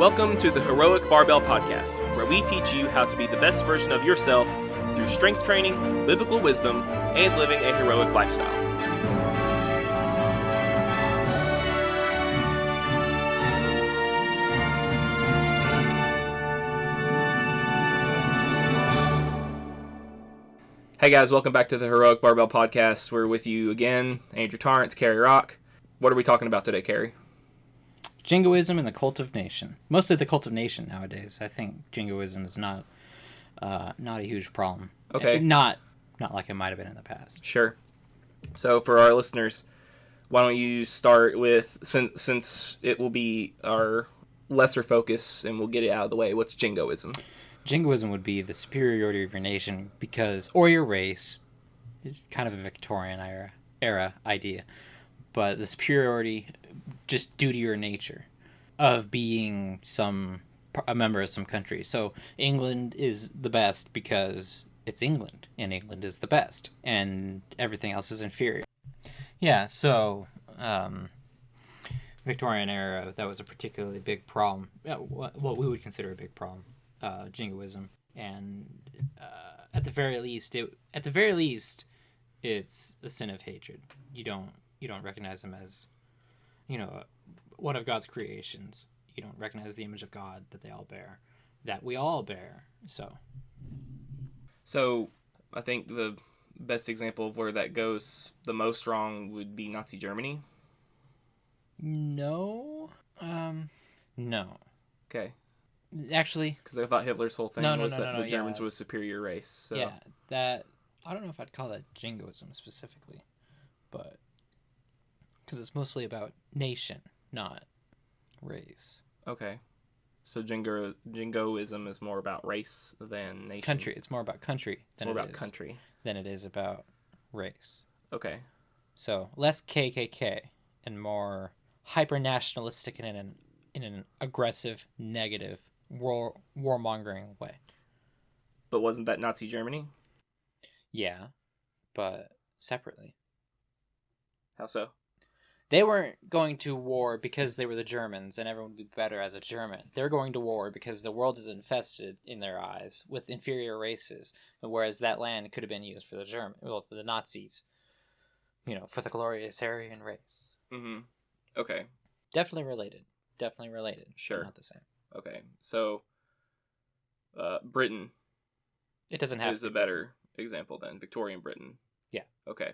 Welcome to the Heroic Barbell Podcast, where we teach you how to be the best version of yourself through strength training, biblical wisdom, and living a heroic lifestyle. Hey guys, welcome back to the Heroic Barbell Podcast. We're with you again, Andrew Torrance, Cary Rock. What are we talking about today, Cary? Jingoism and the cult of nation. Mostly the cult of nation nowadays. I think Jingoism is not a huge problem. Okay. Not like it might have been in the past. Sure. So for our listeners, why don't you start with, since it will be our lesser focus and we'll get it out of the way, what's Jingoism? Jingoism would be the superiority of your nation or your race. It's kind of a Victorian era idea. But the superiority just due to your nature of being a member of some country. So England is the best because it's England, and England is the best, and everything else is inferior. Yeah, so Victorian era, that was a particularly big problem. What we would consider a big problem. Jingoism, and at the very least, it's a sin of hatred. You don't recognize them as, one of God's creations. You don't recognize the image of God that they all bear, that we all bear. So I think the best example of where that goes the most wrong would be Nazi Germany. No. Okay. Actually, because I thought Hitler's whole thing was that the Germans were a superior race. So. Yeah, that I don't know if I'd call that Jingoism specifically, but because it's mostly about nation, not race. Okay, so Jingoism is more about race than nation. Country. It's more about country than it is about race. Okay. So less KKK and more hyper nationalistic in an aggressive, negative, warmongering way. But wasn't that Nazi Germany? Yeah, but separately. How so? They weren't going to war because they were the Germans and everyone would be better as a German. They're going to war because the world is infested, in their eyes, with inferior races, whereas that land could have been used for for the Nazis, for the glorious Aryan race. Mm-hmm. Okay. Definitely related. Sure. Not the same. Okay, so Britain. It doesn't have is a better example than Victorian Britain. Yeah. Okay.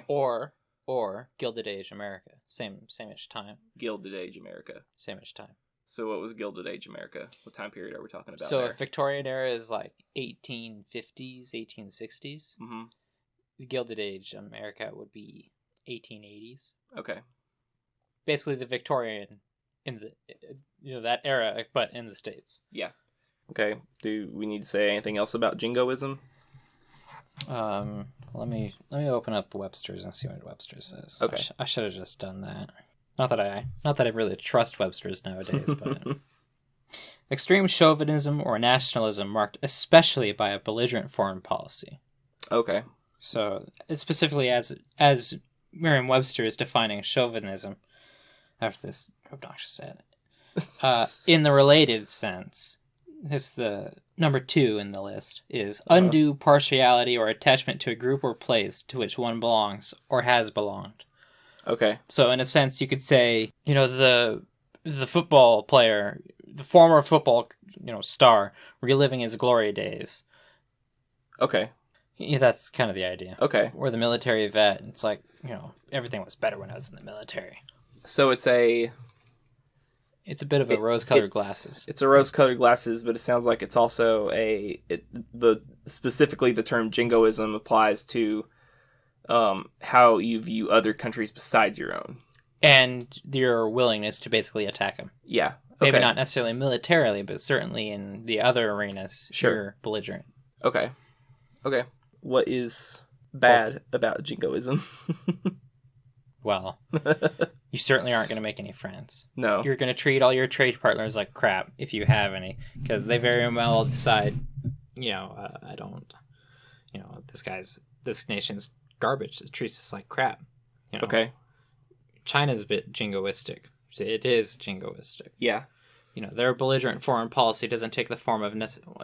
Or Gilded Age America, same-ish time. Gilded Age America. Same-ish time. So what was Gilded Age America? What time period are we talking about? So there? If Victorian era is like 1850s, 1860s. Mm-hmm. The Gilded Age America would be 1880s. Okay. Basically the Victorian in the that era, but in the States. Yeah. Okay. Do we need to say anything else about Jingoism? Let me open up Webster's and see what Webster says. Okay. I should have just done that. Not that I really trust Webster's nowadays, but extreme chauvinism or nationalism marked especially by a belligerent foreign policy. Okay. So it's specifically as Merriam-Webster is defining chauvinism. After this obnoxious edit. In the related sense, it's the number 2 in the list, is undue partiality or attachment to a group or place to which one belongs or has belonged. Okay. So in a sense, you could say, the football player, the former football, star, reliving his glory days. Okay. Yeah, that's kind of the idea. Okay. Or the military vet, it's like, everything was better when I was in the military. So it's a bit of a rose-colored glasses. It's a rose-colored glasses, but it sounds like it's also specifically the term Jingoism applies to how you view other countries besides your own. And your willingness to basically attack them. Yeah. Okay. Maybe not necessarily militarily, but certainly in the other arenas, sure. You're belligerent. Okay. What is bad about Jingoism? Well, you certainly aren't going to make any friends. No. You're going to treat all your trade partners like crap, if you have any, because they very well decide, I don't, this nation's garbage. It treats us like crap. Okay. China's a bit jingoistic. it is jingoistic. Yeah. You know, their belligerent foreign policy doesn't take the form of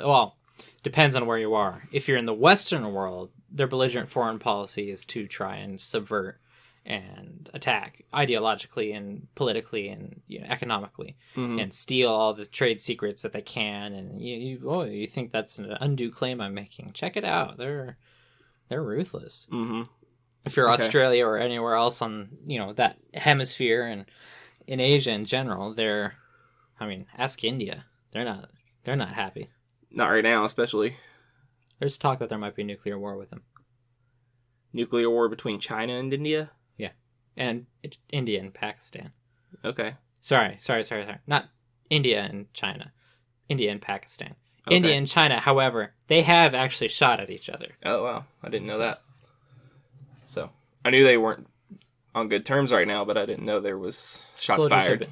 well, depends on where you are. If you're in the Western world, their belligerent foreign policy is to try and subvert and attack ideologically and politically and economically, and steal all the trade secrets that they can. And you think that's an undue claim I'm making? Check it out. They're ruthless. Mm-hmm. If you're Australia or anywhere else on that hemisphere and in Asia in general, ask India. They're not happy. Not right now, especially. There's talk that there might be a nuclear war with them. Nuclear war between China and India? Yeah. And India and Pakistan. Okay. Sorry. Not India and China. India and Pakistan. Okay. India and China, however, they have actually shot at each other. Oh, wow. I didn't know that. So, I knew they weren't on good terms right now, but I didn't know there was shots fired.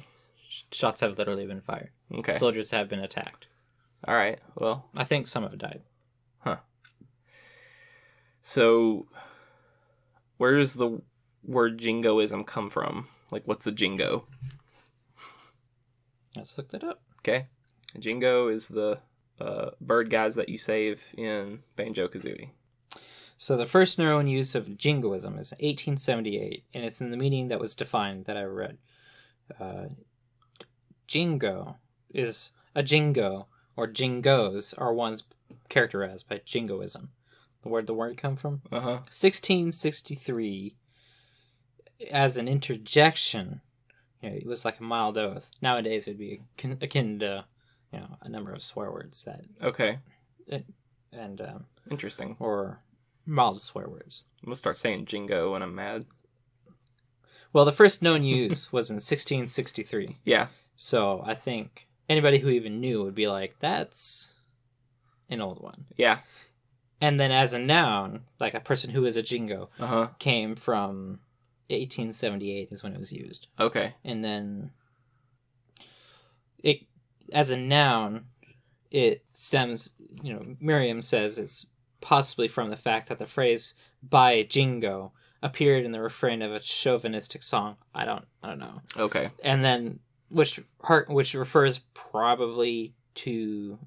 Shots have literally been fired. Okay. Soldiers have been attacked. All right. Well, I think some have died. Huh. So, where does the word jingoism come from? Like, what's a jingo? Let's look that up. Okay. A jingo is the bird guys that you save in Banjo-Kazooie. So the first known use of jingoism is 1878, and it's in the meaning that was defined that I read. Jingo is a jingo, or jingos are ones characterized by jingoism. Where'd the word come from? 1663, as an interjection, it was like a mild oath. Nowadays it'd be akin to, a number of swear words that. Okay. And interesting. Or mild swear words. I'm gonna start saying jingo when I'm mad. Well, the first known use was in 1663. Yeah. So I think anybody who even knew would be like, that's an old one. Yeah. And then as a noun, like a person who is a jingo, Uh-huh. came from 1878 is when it was used. Okay. And then it, as a noun, it stems, Merriam says it's possibly from the fact that the phrase "by jingo" appeared in the refrain of a chauvinistic song. I don't know. Okay. And then which refers probably to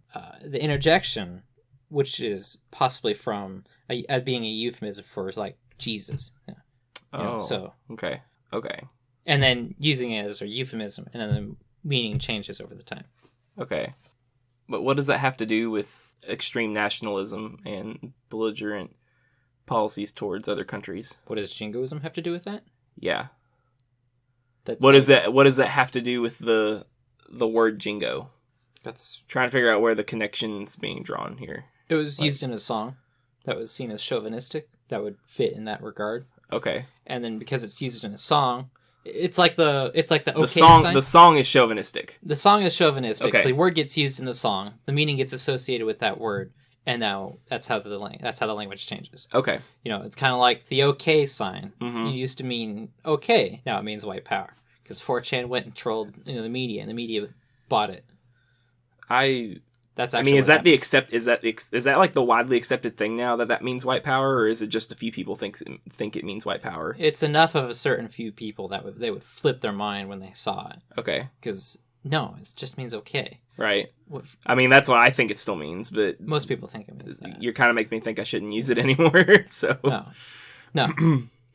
the interjection, which is possibly from as being a euphemism for like Jesus. Yeah. So okay. And then using it as a euphemism, and then the meaning changes over the time. Okay. But what does that have to do with extreme nationalism and belligerent policies towards other countries? What does jingoism have to do with that? Yeah. What does that have to do with the word jingo? That's trying to figure out where the connection's being drawn here. It was used in a song that was seen as chauvinistic, that would fit in that regard. Okay. And then because it's used in a song, it's like the okay sign. The song is chauvinistic. The song is chauvinistic. Okay. The word gets used in the song. The meaning gets associated with that word, and now that's how the language changes. Okay. It's kind of like the okay sign. Mm-hmm. It used to mean okay. Now it means white power because 4chan went and trolled the media, and the media bought it. That's actually. Is that like the widely accepted thing now that means white power, or is it just a few people think it means white power? It's enough of a certain few people that they would flip their mind when they saw it. Okay. Because no, it just means okay. Right. That's what I think it still means, but most people think it means that. You're kind of making me think I shouldn't use it anymore. So no.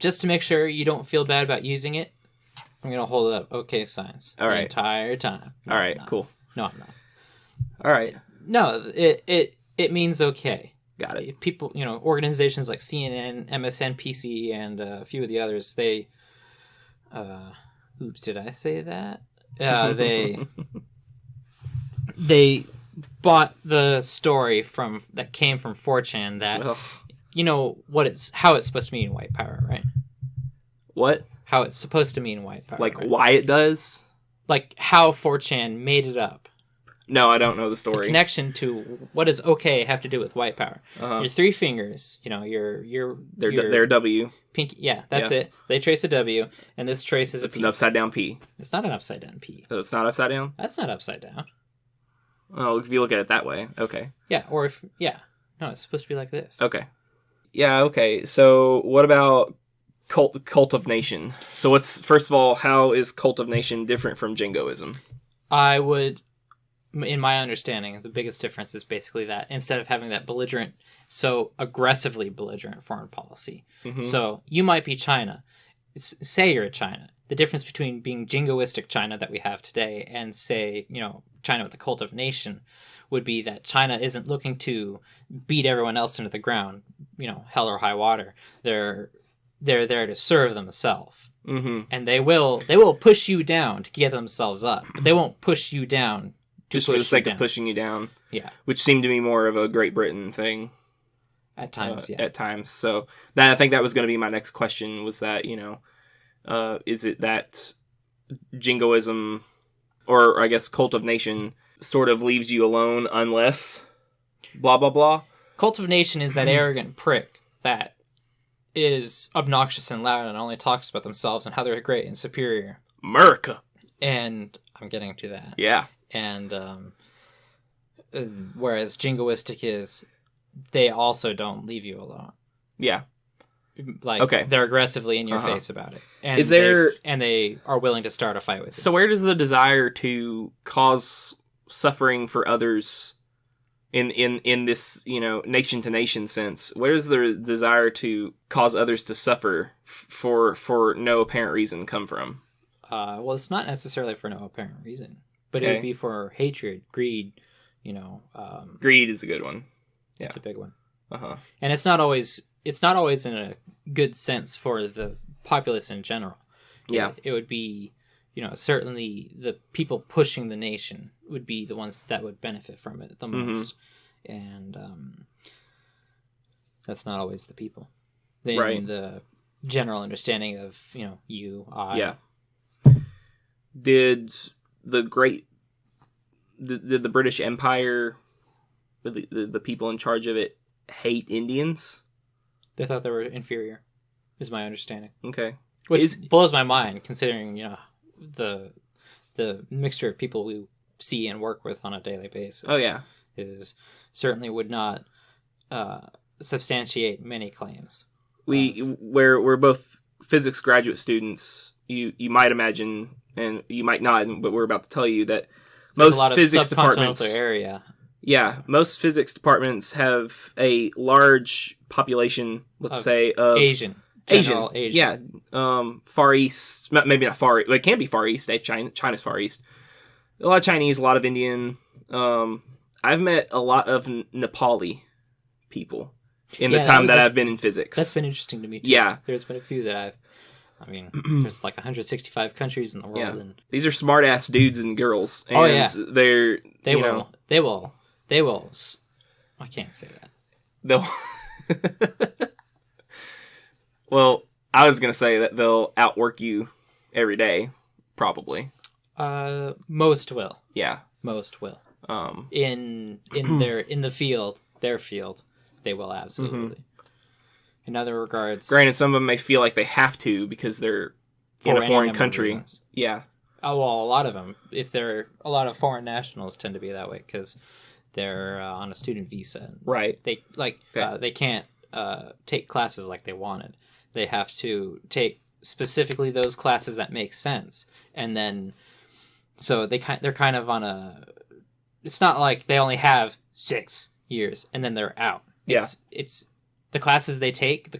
Just to make sure you don't feel bad about using it, I'm gonna hold up okay signs the entire time. All right. Cool. No, I'm not. All right. No, it means okay. Got it. People, organizations like CNN, MSNBC, and a few of the others, they, oops, did I say that? They bought the story that came from 4chan that, how it's supposed to mean white power, right? What? How it's supposed to mean white power. Like right? why it does? Like how 4chan made it up. No, I don't know the story. The connection to what does okay have to do with white power? Your three fingers, They're W. Pinky, yeah, that's it. They trace a W, and this traces It's a P. an upside down P. It's not an upside down P. So it's not upside down? That's not upside down. Oh, if you look at it that way. Okay. Yeah, no, it's supposed to be like this. Okay. Yeah, okay. So what about cult of nation. So first of all, how is cult of nation different from Jingoism? I would, in my understanding, the biggest difference is basically that instead of having that belligerent, so aggressively belligerent foreign policy. Mm-hmm. So you might be China. Say you're China. The difference between being jingoistic China that we have today and, say, China with the cult of nation would be that China isn't looking to beat everyone else into the ground, hell or high water. They're there to serve themselves. Mm-hmm. And they will push you down to get themselves up, but they won't push you down just for the sake of pushing you down. Yeah. Which seemed to be more of a Great Britain thing. At times, yeah. At times. So I think that was going to be my next question, was that, is it that Jingoism, or I guess cult of nation, sort of leaves you alone unless blah, blah, blah? Cult of nation is that arrogant prick that is obnoxious and loud and only talks about themselves and how they're great and superior. America. And I'm getting to that. Yeah. And whereas jingoistic is, they also don't leave you alone. Yeah. Okay. They're aggressively in your face about it. And is there... they are willing to start a fight with you. So where does the desire to cause suffering for others in this, nation to nation sense, where does the desire to cause others to suffer for no apparent reason come from? Well, it's not necessarily for no apparent reason, but it would be for hatred, greed, greed is a good one. Yeah. It's a big one. Uh-huh. And it's not always in a good sense for the populace in general. Yeah. It would be, certainly the people pushing the nation would be the ones that would benefit from it the most. And that's not always the people. Right. The general understanding of, you, I. Yeah. Did the British Empire, the people in charge of it, hate Indians? They thought they were inferior, is my understanding. Okay. Which blows my mind, considering, the mixture of people we see and work with on a daily basis. Oh, yeah. Certainly would not substantiate many claims. We're both physics graduate students. You might imagine, and you might not, but we're about to tell you that most physics departments area. Yeah, most physics departments have a large population, let's say, of Asian. Yeah, Far East, maybe not Far East, it can be Far East, China's Far East. A lot of Chinese, a lot of Indian. I've met a lot of Nepali people in the time that I've been in physics. That's been interesting to me, too. Yeah. There's been a few that there's like 165 countries in the world. Yeah. And these are smart-ass dudes and girls. And They will. I can't say that. They'll... Well, I was going to say that they'll outwork you every day, probably. Most will. Yeah. Most will. In their field, they will absolutely. In other regards, granted, some of them may feel like they have to because they're in a foreign country. Reasons. Yeah. Oh well, a lot of them. A lot of foreign nationals tend to be that way because they're on a student visa. Right. They can't take classes like they wanted. They have to take specifically those classes that make sense, and then so they're kind of on a. It's not like they only have 6 years and then they're out. It's the classes they take, the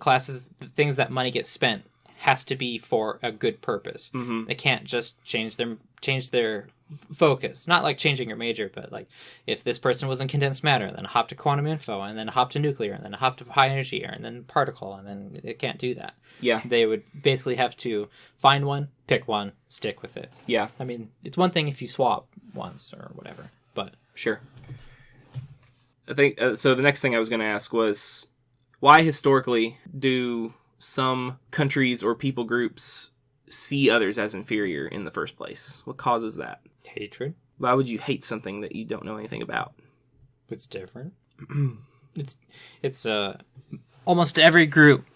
things that money gets spent has to be for a good purpose. Mm-hmm. They can't just change their focus. Not like changing your major, but like if this person was in condensed matter, then hop to quantum info, and then hop to nuclear, and then hop to high energy, and then particle, and then it can't do that. Yeah. They would basically have to find one, pick one, stick with it. Yeah. I mean, it's one thing if you swap once or whatever, but... Sure. I think, so the next thing I was going to ask was, why historically do some countries or people groups see others as inferior in the first place? What causes that? Hatred. Why would you hate something that you don't know anything about? It's different. it's almost every group,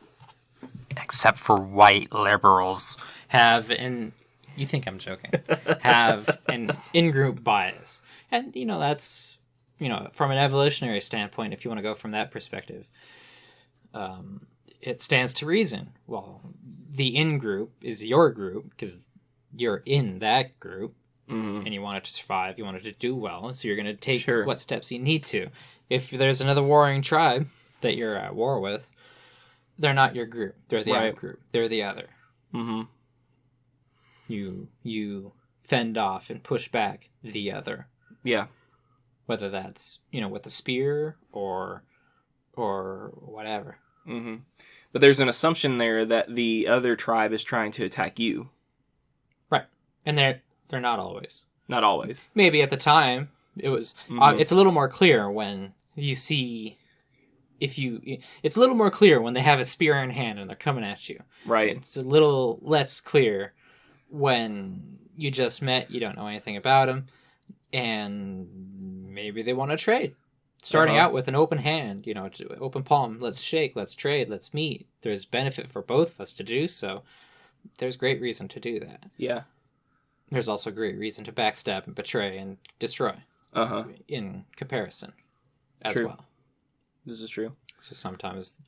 except for white liberals, have an... You think I'm joking. Have an in-group bias. And, that's, from an evolutionary standpoint, if you want to go from that perspective, it stands to reason. Well, the in-group is your group, because you're in that group, and you want it to survive, you want it to do well, so you're going to take what steps you need to. If there's another warring tribe that you're at war with, they're not your group. They're the out group. They're the other. Mm-hmm. You fend off and push back the other. Yeah. Whether that's, with a spear or whatever. Mm-hmm. But there's an assumption there that the other tribe is trying to attack you. Right. And they're not always. Not always. Maybe at the time it was. It's a little more clear when you see. It's a little more clear when they have a spear in hand and they're coming at you. Right. It's a little less clear when you just met, you don't know anything about them, and maybe they want to trade. Starting out with an open hand, open palm, let's shake, let's trade, let's meet. There's benefit for both of us to do so. There's great reason to do that. Yeah. There's also great reason to backstab and betray and destroy. In comparison as well. This is true. So sometimes,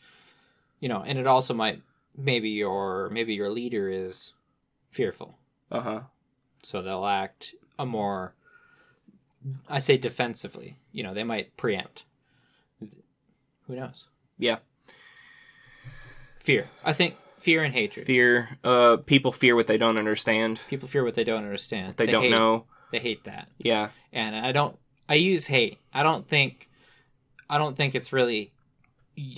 and it also might, maybe your leader is fearful. So they'll act a more, I say defensively. They might preempt. Who knows? Yeah. Fear. I think fear and hatred. Fear. People fear what they don't understand. People fear what they don't understand. They don't know. They hate that. Yeah. And I use hate. I don't think it's really,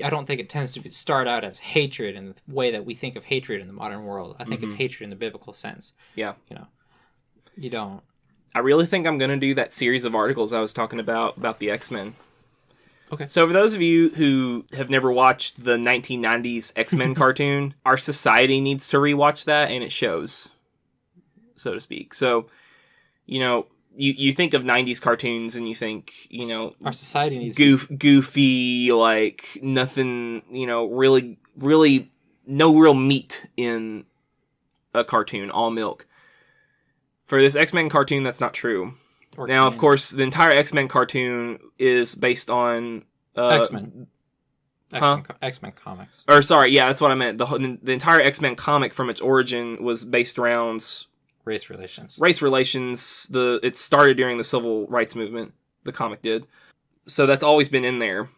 I don't think it tends to start out as hatred in the way that we think of hatred in the modern world. I think it's hatred in the biblical sense. Yeah. You don't. I really think I'm going to do that series of articles I was talking about the X-Men. Okay. So for those of you who have never watched the 1990s X-Men cartoon, our society needs to rewatch that, and it shows, so to speak. So, you think of 90s cartoons and you think, our society needs goofy, like nothing, really, really no real meat in a cartoon, all milk. For this X-Men cartoon, that's not true. Now, of course, the entire X-Men cartoon is based on X-Men. X-Men comics. Or sorry, yeah, that's what I meant. The entire X-Men comic from its origin was based around race relations. It started during the civil rights movement. The comic did. So that's always been in there.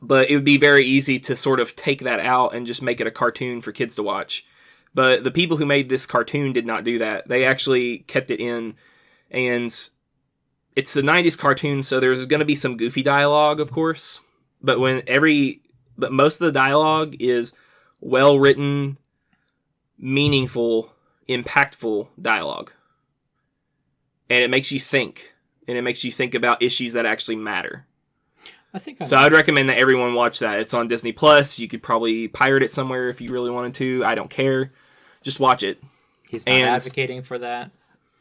But it would be very easy to sort of take that out and just make it a cartoon for kids to watch. But the people who made this cartoon did not do that. They actually kept it in. And it's a 90s cartoon, so there's going to be some goofy dialogue, of course. But most of the dialogue is well-written, meaningful, impactful dialogue. And it makes you think. And it makes you think about issues that actually matter. I'd recommend that everyone watch that. It's on Disney Plus. You could probably pirate it somewhere if you really wanted to. I don't care. Just watch it. He's not advocating for that.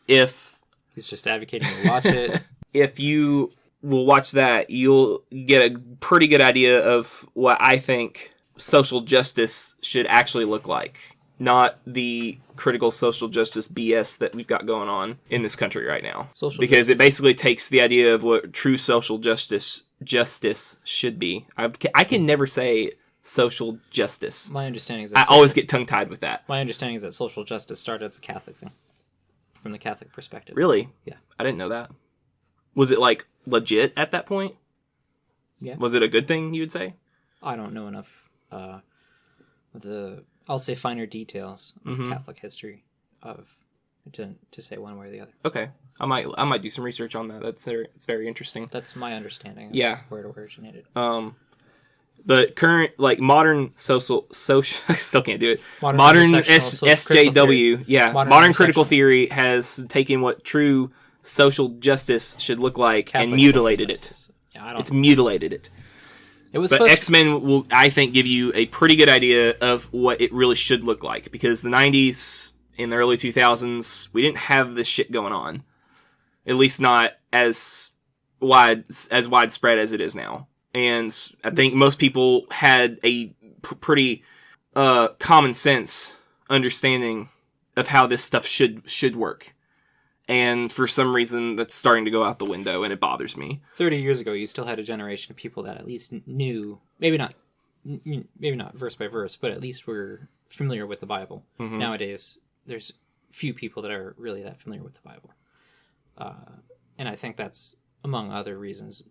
He's just advocating to watch it. If you will watch that, you'll get a pretty good idea of what I think social justice should actually look like. Not the critical social justice BS that we've got going on in this country right now. It basically takes the idea of what true social justice should be. I can never say social justice. My understanding is I always get tongue-tied with that. My understanding is that social justice started as a Catholic thing. From the Catholic perspective. Really? Yeah. I didn't know that. Was it legit at that point? Yeah. Was it a good thing, you would say? I don't know enough I'll say finer details of Catholic history to say one way or the other. Okay. I might do some research on that. It's very interesting. That's my understanding of where it originated. But current, modern social I still can't do it. Modern SJW, modern critical theory has taken what true social justice should look like Catholic and mutilated it. Yeah, it's mutilated it. But X-Men will, I think, give you a pretty good idea of what it really should look like, because the 90s and the early 2000s, we didn't have this shit going on. At least not as widespread as it is now. And I think most people had a pretty common sense understanding of how this stuff should work. And for some reason, that's starting to go out the window, and it bothers me. 30 years ago, you still had a generation of people that at least knew, maybe not maybe not verse by verse, but at least we're familiar with the Bible. Nowadays, there's few people that are really that familiar with the Bible. And I think that's, among other reasons,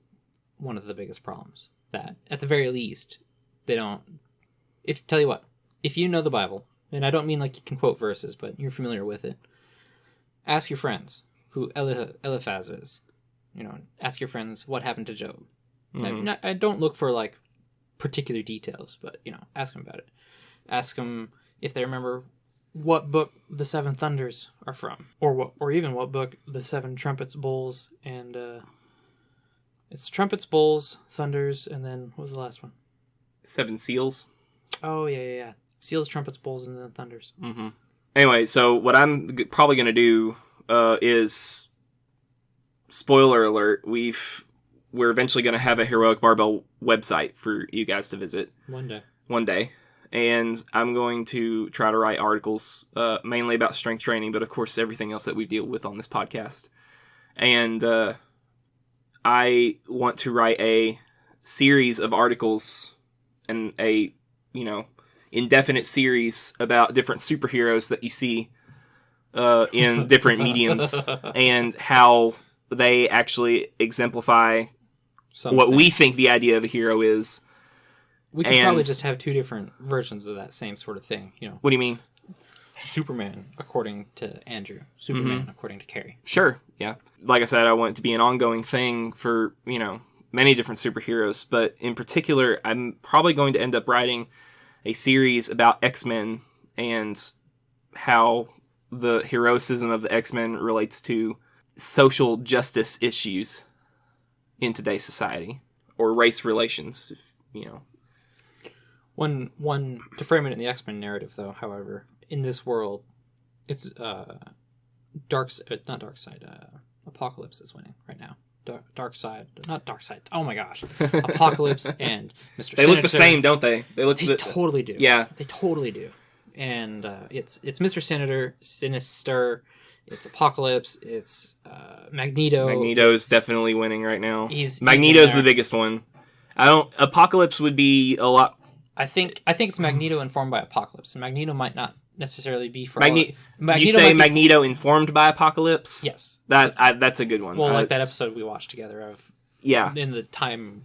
one of the biggest problems. That, at the very least, they don't... Tell you what, if you know the Bible, and I don't mean like you can quote verses, but you're familiar with it, ask your friends who Eliphaz is. Ask your friends what happened to Job. I don't look for like particular details, but ask them about it. Ask them if they remember what book the seven thunders are from, or even what book the seven trumpets, bowls, and it's trumpets, bowls, thunders, and then what was the last one? Seven seals. Oh yeah. Seals, trumpets, bowls, and then thunders. Anyway, so what I'm probably going to do is, spoiler alert, we're eventually going to have a Heroic Barbell website for you guys to visit. One day. And I'm going to try to write articles, mainly about strength training, but of course everything else that we deal with on this podcast. And I want to write a series of articles and a, indefinite series about different superheroes that you see in different mediums and how they actually exemplify what we think the idea of a hero is. We could probably just have two different versions of that same sort of thing. What do you mean? Superman, according to Andrew. Superman, according to Cary. Sure, yeah. Like I said, I want it to be an ongoing thing for, many different superheroes. But in particular, I'm probably going to end up writing a series about X-Men and how the heroism of the X-Men relates to social justice issues in today's society. Or race relations, One to frame it in the X-Men narrative, though, however, in this world, it's Apocalypse is winning right now. Not Darkseid. Oh my gosh, Apocalypse and Mr. They look the same, don't they? They totally do. Yeah, they totally do. And it's Mr. Sinister. It's Apocalypse. It's Magneto. Magneto's definitely winning right now. Magneto's the biggest one. Apocalypse would be a lot. I think it's Magneto informed by Apocalypse, and Magneto might not necessarily be for you say Magneto informed by Apocalypse? Yes. That's a good one. Well, like that episode we watched together of in the time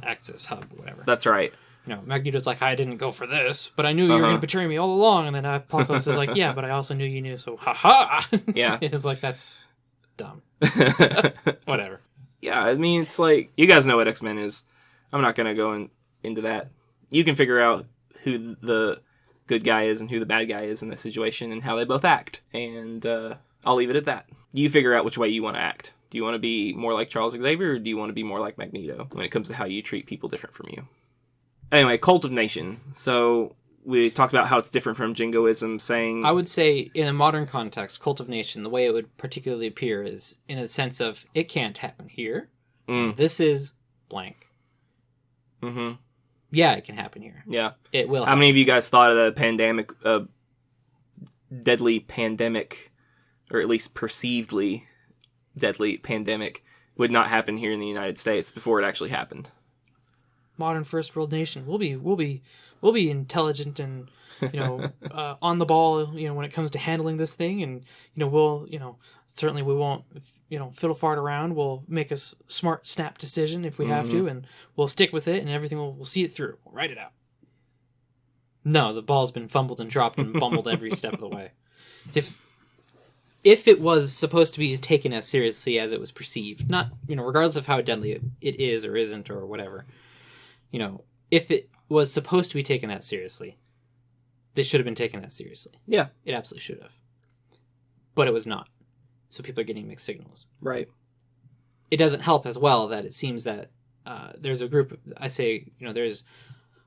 axis hub, whatever. That's right. Magneto's like, I didn't go for this, but I knew you were going to betray me all along, and then Apocalypse is like, yeah, but I also knew you knew, so haha. Yeah. It's like, that's dumb. Whatever. Yeah, I mean, it's like, you guys know what X-Men is. I'm not going to go into that. You can figure out who the good guy is and who the bad guy is in this situation and how they both act. And I'll leave it at that. You figure out which way you want to act. Do you want to be more like Charles Xavier, or do you want to be more like Magneto when it comes to how you treat people different from you? Anyway, Cult of Nation. So we talked about how it's different from Jingoism, saying... I would say, in a modern context, Cult of Nation, the way it would particularly appear is in a sense of, it can't happen here. This is blank. Mm-hmm. Yeah, it can happen here. Yeah. It will happen. How many of you guys thought of a deadly pandemic, or at least perceivedly deadly pandemic, would not happen here in the United States before it actually happened? Modern first world nation. We'll be intelligent and on the ball. When it comes to handling this thing, and we'll certainly we won't fiddle fart around. We'll make a smart snap decision if we have to, and we'll stick with it, and everything we'll see it through. We'll write it out. No, the ball's been fumbled and dropped and bumbled every step of the way. If it was supposed to be taken as seriously as it was perceived, not regardless of how deadly it is or isn't or whatever. If it was supposed to be taken that seriously, they should have been taken that seriously. Yeah. It absolutely should have. But it was not. So people are getting mixed signals. Right. It doesn't help as well that it seems that there's a group, there's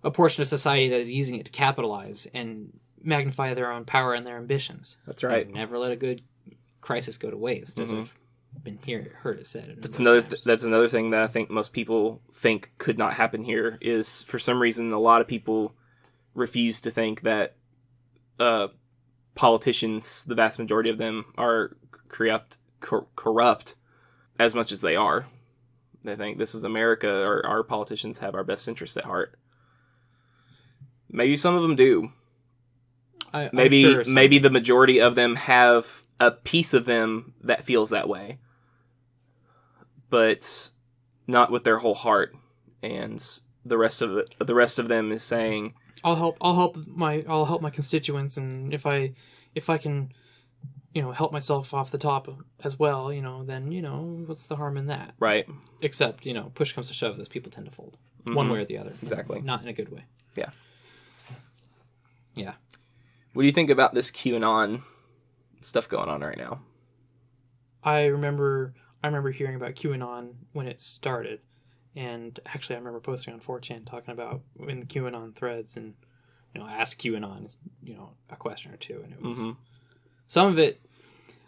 a portion of society that is using it to capitalize and magnify their own power and their ambitions. That's right. And never let a good crisis go to waste, as I've been heard it said. That's another thing that I think most people think could not happen here is, for some reason, a lot of people refuse to think that politicians, the vast majority of them, are corrupt as much as they are. They think this is America, or our politicians have our best interests at heart. Maybe some of them do. I'm sure some. Maybe the majority of them have a piece of them that feels that way, but not with their whole heart. And the rest of them is saying, I'll help my constituents, and if I can, help myself off the top as well, then what's the harm in that? right? Except, push comes to shove, those people tend to fold. One way or the other. Exactly. Not in a good way. Yeah. Yeah. What do you think about this QAnon stuff going on right now? I remember hearing about QAnon when it started, and actually I remember posting on 4chan talking about in the QAnon threads, and I asked QAnon a question or two, and it was some of it.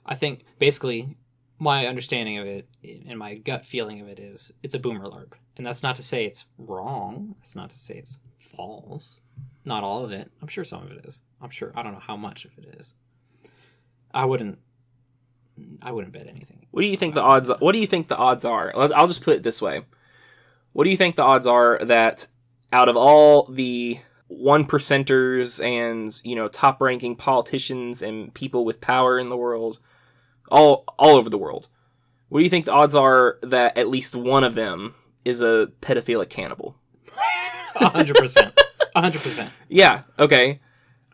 I think basically my understanding of it and my gut feeling of it is it's a boomer LARP, and that's not to say it's wrong. It's not to say it's false. Not all of it. I'm sure some of it is. I'm sure. I don't know how much of it is. I wouldn't bet anything. What do you think the odds? What do you think the odds are? I'll just put it this way. What do you think the odds are that out of all the 1%ers and top ranking politicians and people with power in the world, all over the world, what do you think the odds are that at least one of them is a pedophilic cannibal? 100%. 100%. Yeah. Okay.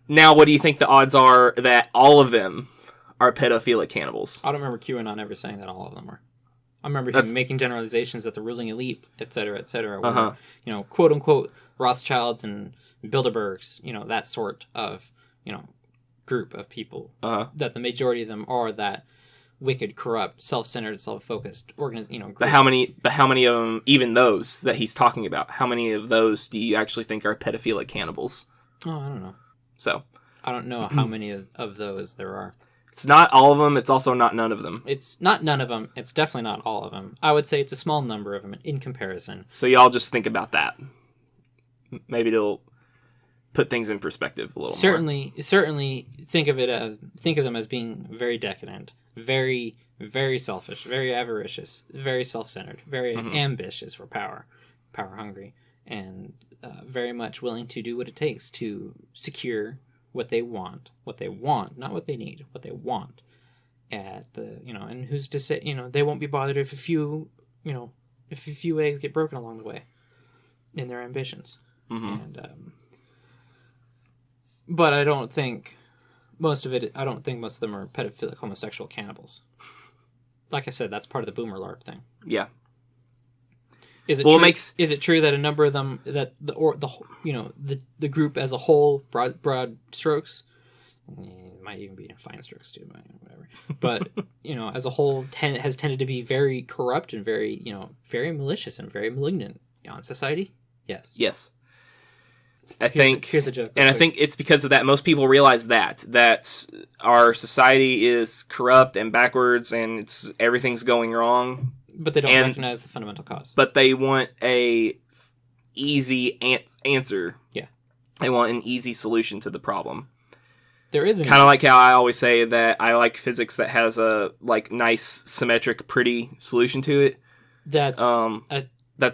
Now, what do you think the odds are that all of them are pedophilic cannibals? I don't remember QAnon ever saying that all of them were. I remember him making generalizations that the ruling elite, et cetera, were, quote unquote, Rothschilds and Bilderbergs, that sort of, group of people. That the majority of them are that wicked, corrupt, self-centered, self-focused group. But how many of them, even those that he's talking about, how many of those do you actually think are pedophilic cannibals? Oh, I don't know. So I don't know how many of those there are. It's not all of them. It's also not none of them. It's not none of them. It's definitely not all of them. I would say it's a small number of them in comparison. So y'all just think about that. Maybe it'll put things in perspective a little more. Certainly think of them as being very decadent, very, very selfish, very avaricious, very self-centered, very ambitious for power hungry, and very much willing to do what it takes to secure what they want, not what they need, what they want. At the and who's to say they won't be bothered if a few eggs get broken along the way in their ambitions. And but I don't think most of them are pedophilic homosexual cannibals. Like I said, that's part of the boomer LARP thing. Yeah. Is it true that a number of them, that the group as a whole, broad strokes, it might even be in fine strokes too, but whatever. But as a whole, has tended to be very corrupt and very very malicious and very malignant on society? Yes. Here's a joke. And I think it's because of that. Most people realize that our society is corrupt and backwards, and everything's going wrong. But they don't recognize the fundamental cause. But they want a easy answer. Yeah. They want an easy solution to the problem. There is kind of like how I always say that I like physics that has a nice, symmetric, pretty solution to it. That's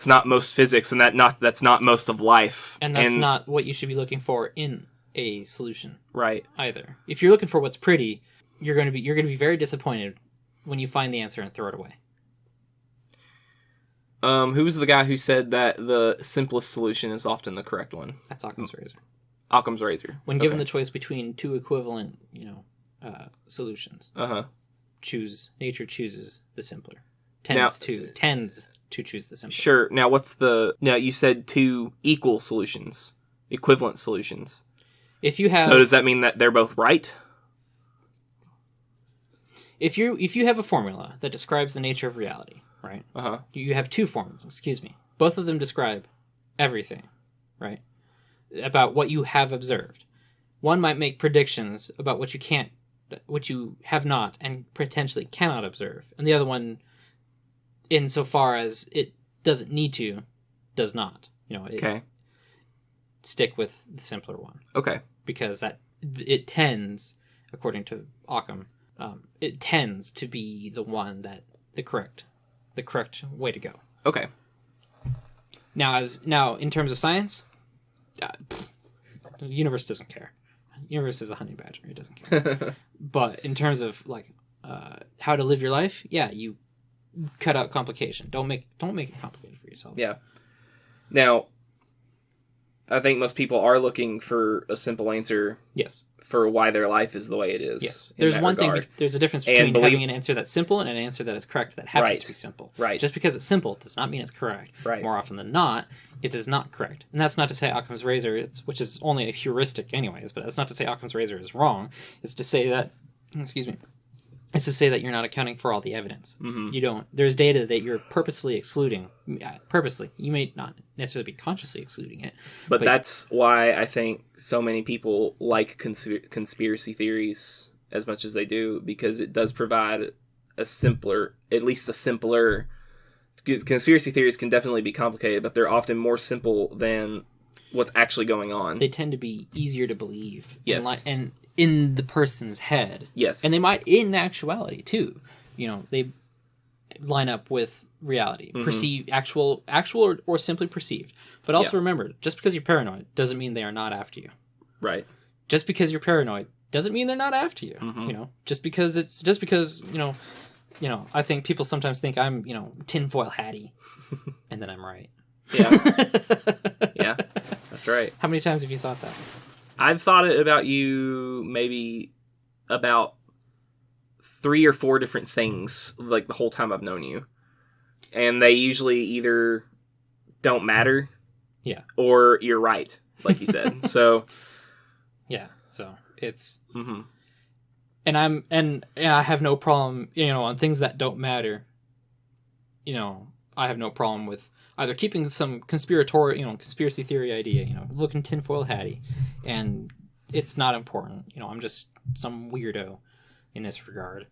not most physics, and that's not most of life. And that's not what you should be looking for in a solution. Right. Either. If you're looking for what's pretty, you're going to be very disappointed when you find the answer and throw it away. Who was the guy who said that the simplest solution is often the correct one? That's Occam's razor. Occam's razor. When given the choice between two equivalent, solutions, nature chooses the simpler. Tends to choose the simpler. Sure. Now you said two equal solutions, equivalent solutions. So does that mean that they're both right? If you have a formula that describes the nature of reality, right? You have two formulas, excuse me. Both of them describe everything, right? About what you have observed. One might make predictions about what you have not and potentially cannot observe. And the other one, insofar as it doesn't need to, does not. Okay. Stick with the simpler one. Okay. Because it tends, according to Occam, it tends to be the one that the correct way to go. Okay. Now in terms of science, The universe doesn't care. The universe is a honey badger. It doesn't care. But in terms of like how to live your life, yeah, you cut out complication. Don't make it complicated for yourself. Yeah. Now, I think most people are looking for a simple answer. Yes. For why their life is the way it is. Yes. There's one regard. thing. There's a difference between having an answer that's simple and an answer that is correct that happens to be simple. Right. Just because it's simple does not mean it's correct. Right. More often than not, it is not correct. And that's not to say Occam's razor, which is only a heuristic anyways, but that's not to say Occam's razor is wrong. It's to say that, excuse me, it's to say that you're not accounting for all the evidence. Mm-hmm. You don't. There's data that you're purposely excluding. Purposely. You may not necessarily be consciously excluding it. But that's why I think so many people like conspiracy theories as much as they do, because it does provide at least a simpler... Conspiracy theories can definitely be complicated, but they're often more simple than what's actually going on. They tend to be easier to believe. Yes. And in the person's head. Yes. And they might in actuality too. You know, they line up with reality. Mm-hmm. Perceived, actual or simply perceived. But also remember, just because you're paranoid doesn't mean they are not after you. Right. Just because you're paranoid doesn't mean they're not after you. Mm-hmm. You know, just because you know, I think people sometimes think I'm, you know, tinfoil hatty, and then I'm right. Yeah. Yeah, that's right. How many times have you thought that? I've thought it about you maybe about 3 or 4 different things, like the whole time I've known you. And they usually either don't matter, or you're right, like you said. So, yeah. So it's, mm-hmm. and I have no problem, you know, on things that don't matter. You know, I have no problem with either keeping some conspiracy theory idea, you know, looking tinfoil hatty, and it's not important. You know, I'm just some weirdo in this regard,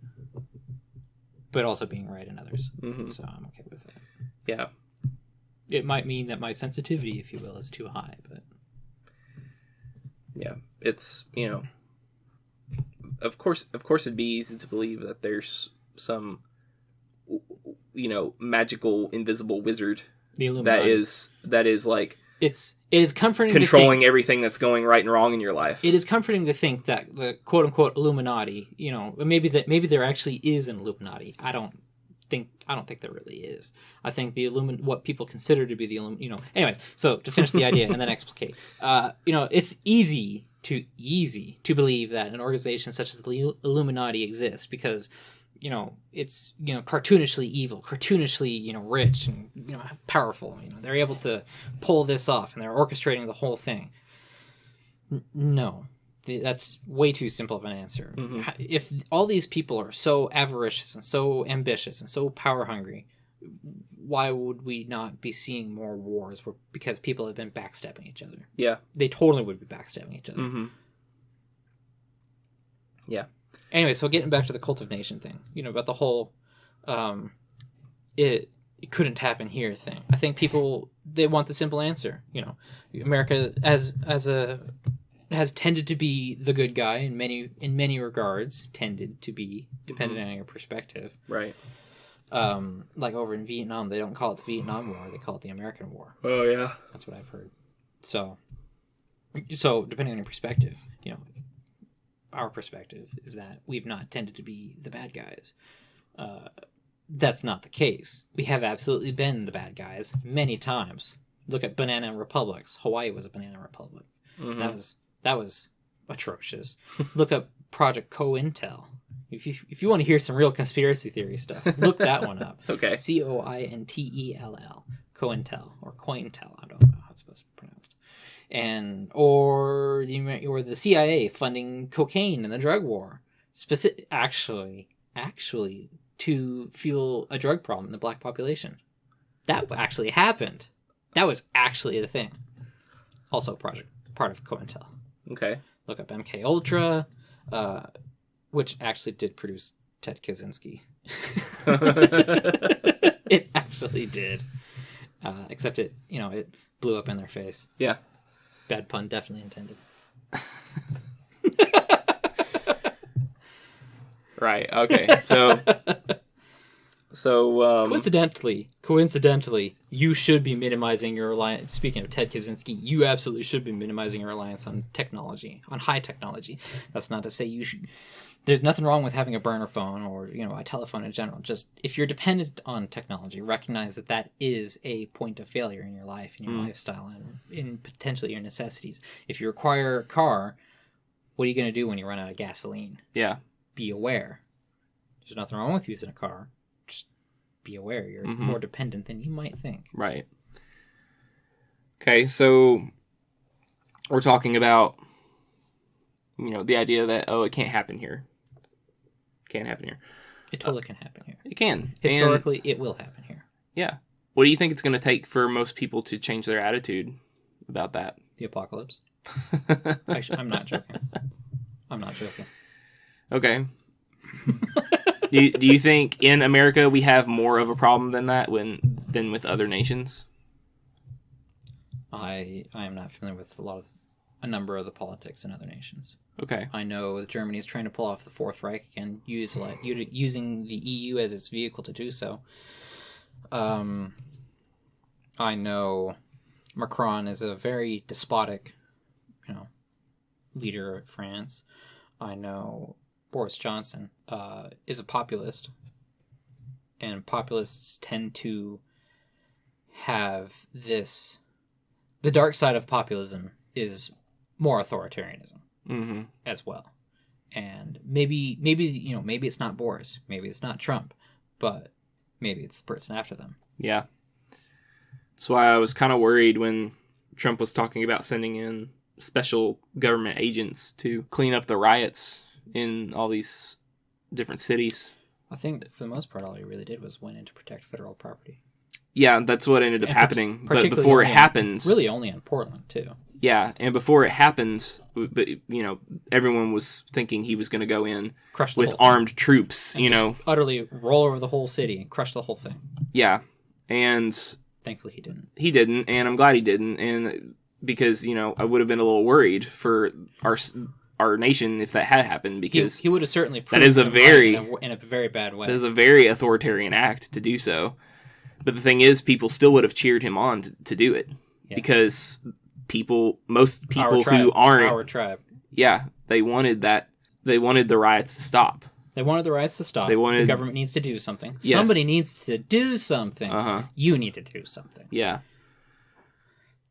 but also being right in others. Mm-hmm. So I'm okay with that. Yeah. It might mean that my sensitivity, if you will, is too high, but yeah, it's, you know, of course it'd be easy to believe that there's some, you know, magical invisible wizard that is like it is comforting controlling everything that's going right and wrong in your life. It is comforting to think that the quote unquote Illuminati, you know, maybe there actually is an Illuminati. I don't think there really is. I think what people consider to be the you know. Anyways, so to finish the idea and then explicate, you know, it's easy to believe that an organization such as the Illuminati exists because, you know, it's, you know, cartoonishly evil, cartoonishly, you know, rich and, you know, powerful. You know, they're able to pull this off and they're orchestrating the whole thing. No, that's way too simple of an answer. Mm-hmm. If all these people are so avaricious and so ambitious and so power hungry, why would we not be seeing more wars because people have been backstabbing each other? Yeah. They totally would be backstabbing each other. Mm-hmm. Yeah. Anyway, so getting back to the cult of nation thing, you know, about the whole it couldn't happen here thing. I think people, they want the simple answer. You know, America has tended to be the good guy in many regards, tended to be, depending on your perspective. Right. Like over in Vietnam, they don't call it the Vietnam War, they call it the American War. Oh yeah. That's what I've heard. So depending on your perspective, you know, our perspective is that we've not tended to be the bad guys. That's not the case. We have absolutely been the bad guys many times. Look at banana republics. Hawaii was a banana republic. Mm-hmm. That was atrocious. Look up Project COINTEL. If you want to hear some real conspiracy theory stuff, look that one up. Okay. COINTELL. COINTEL or COINTEL. I don't know how it's supposed to be pronounced. Or the CIA funding cocaine in the drug war, actually to fuel a drug problem in the black population. That actually happened. That was actually the thing. Also part of COINTEL. Okay. Look up MK Ultra, which actually did produce Ted Kaczynski. It actually did. Except it blew up in their face. Yeah. Bad pun definitely intended. Right. Okay. So So, coincidentally, you should be minimizing your reliance. Speaking of Ted Kaczynski, you absolutely should be minimizing your reliance on technology, on high technology. That's not to say you should. There's nothing wrong with having a burner phone or a telephone in general. Just if you're dependent on technology, recognize that that is a point of failure in your life, in your lifestyle, and in potentially your necessities. If you require a car, what are you going to do when you run out of gasoline? Yeah. Be aware. There's nothing wrong with using a car. Just be aware. You're more dependent than you might think. Right. Okay, so we're talking about, the idea that, it can't happen here. Can't happen here. It totally can happen here. It can. Historically, it will happen here. Yeah. What do you think it's going to take for most people to change their attitude about that? The apocalypse. Actually, I'm not joking. Okay. do you think in America we have more of a problem than that than with other nations? I am not familiar with a number of the politics in other nations. Okay. I know Germany is trying to pull off the Fourth Reich and using the EU as its vehicle to do so. I know Macron is a very despotic, leader of France. I know Boris Johnson is a populist, and populists tend to have this. The dark side of populism is more authoritarianism as well, and maybe it's not Boris, maybe it's not Trump, but maybe it's the person after them. Yeah, that's why I was kind of worried when Trump was talking about sending in special government agents to clean up the riots in all these different cities. I think for the most part, all he really did was went in to protect federal property. Yeah, that's what ended up happening. But before it happened... Really only in Portland, too. Yeah, and before it happened, but everyone was thinking he was going to go in with armed troops, utterly roll over the whole city and crush the whole thing. Yeah, and... Thankfully he didn't. He didn't, and I'm glad he didn't, and because, I would have been a little worried for our nation if that had happened, because... He would have certainly proved that is in a very bad way. That is a very authoritarian act to do so. But the thing is, people still would have cheered him on to do it. Yeah. Because most people who aren't... Our tribe. Yeah, they wanted the riots to stop. They wanted the riots to stop. The government needs to do something. Yes. Somebody needs to do something. You need to do something. Yeah.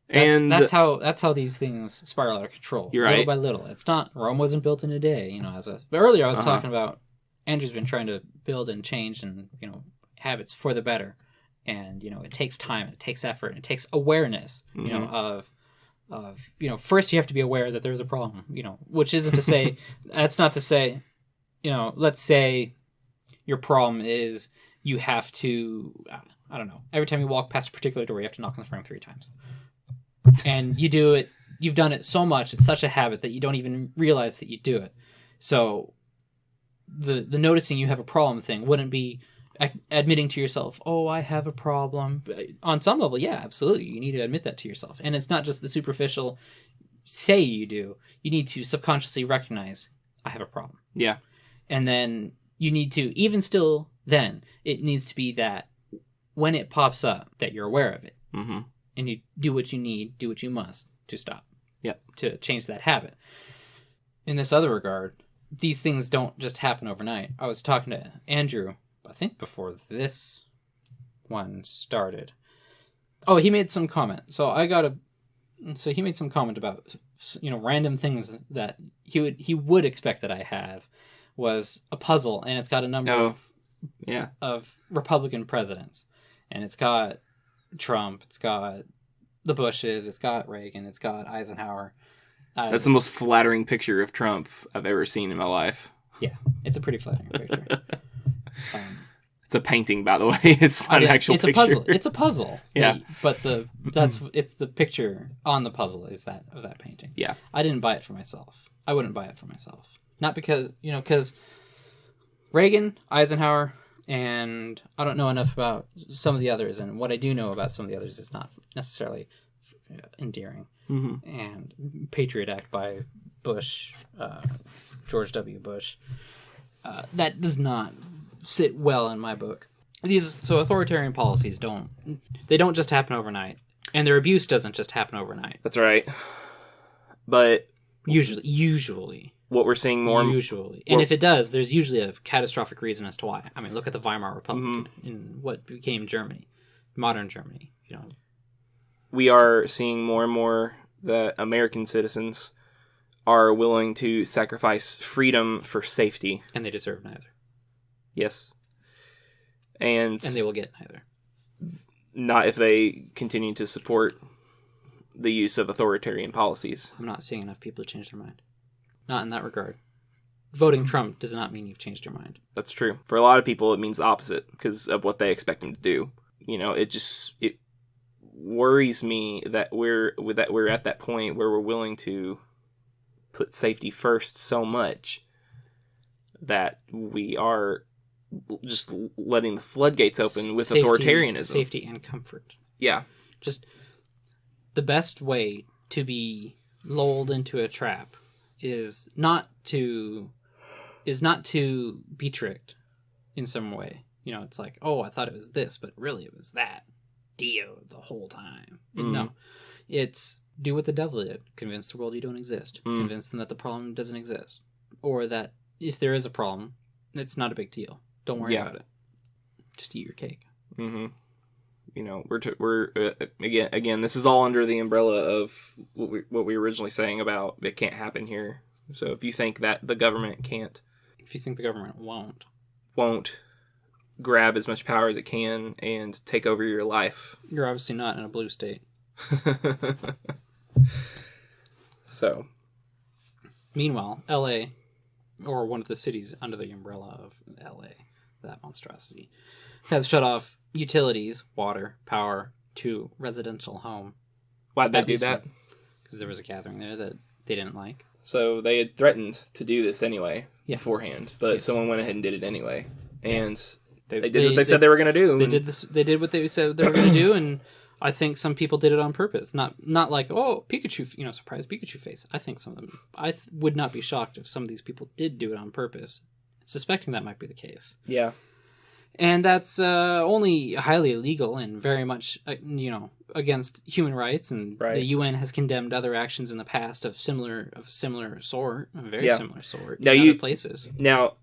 That's how these things spiral out of control. You're right. Little by little. It's not... Rome wasn't built in a day. But earlier I was talking about... Andrew's been trying to build and change and, habits for the better. And, it takes time, it takes effort, it takes awareness, of first you have to be aware that there's a problem, which isn't to say, that's not to say, let's say your problem is you have to, I don't know, every time you walk past a particular door, you have to knock on the frame 3 times. And you do it, you've done it so much, it's such a habit that you don't even realize that you do it. So the noticing you have a problem thing wouldn't be admitting to yourself, I have a problem. On some level, yeah, absolutely. You need to admit that to yourself. And it's not just the superficial say you do. You need to subconsciously recognize, I have a problem. Yeah. And then you need to, even still then, it needs to be that when it pops up, that you're aware of it. Mm-hmm. And you do what you need, do what you must to stop. Yep. To change that habit. In this other regard, these things don't just happen overnight. I was talking to Andrew, I think before this one started. He made some comment. So he made some comment about, random things that he would expect that I have was a puzzle, and it's got a number of Republican presidents. And it's got Trump, it's got the Bushes, it's got Reagan, it's got Eisenhower. That's the most flattering picture of Trump I've ever seen in my life. Yeah, it's a pretty flattering picture. It's a painting, by the way. It's not an actual picture. Puzzle. It's a puzzle. Yeah. But it's the picture on the puzzle is that of that painting. Yeah. I didn't buy it for myself. I wouldn't buy it for myself. Not because, because Reagan, Eisenhower, and I don't know enough about some of the others, and what I do know about some of the others is not necessarily endearing. Mm-hmm. And Patriot Act by Bush, George W. Bush, that does not sit well in my book. So authoritarian policies don't just happen overnight, and their abuse doesn't just happen overnight. That's right. But Usually. what we're seeing more... Usually. And if it does, there's usually a catastrophic reason as to why. I mean, look at the Weimar Republic in what became Germany. Modern Germany, We are seeing more and more that American citizens are willing to sacrifice freedom for safety. And they deserve neither. Yes. And they will get neither. Not if they continue to support the use of authoritarian policies. I'm not seeing enough people to change their mind. Not in that regard. Voting Trump does not mean you've changed your mind. That's true. For a lot of people, it means the opposite because of what they expect him to do. It worries me that we're at that point where we're willing to put safety first so much that we are just letting the floodgates open with authoritarianism. Safety and comfort. Yeah. Just the best way to be lulled into a trap is not to be tricked in some way. It's like, oh, I thought it was this, but really it was that. Dio the whole time. No. It's do what the devil did. Convince the world you don't exist. Convince them that the problem doesn't exist. Or that if there is a problem, it's not a big deal. Don't worry about it. Just eat your cake. Mm-hmm. We're again. This is all under the umbrella of what we were originally saying about it can't happen here. So if you think that the government can't, if you think the government won't grab as much power as it can and take over your life, you're obviously not in a blue state. So, meanwhile, L.A. or one of the cities under the umbrella of L.A. that monstrosity, has shut off utilities, water, power to residential home. Why'd they do that? Because there was a gathering there that they didn't like. So they had threatened to do this anyway beforehand, but someone went ahead and did it anyway. And they did what they said they were going to do. They did this. They did what they said they were going to do, and I think some people did it on purpose. Not like, oh, Pikachu, surprise Pikachu face. I think some of them. I would not be shocked if some of these people did do it on purpose, suspecting that might be the case. Yeah. And that's only highly illegal and very much, against human rights. And the UN has condemned other actions in the past of similar sort, similar sort, in other places. Now,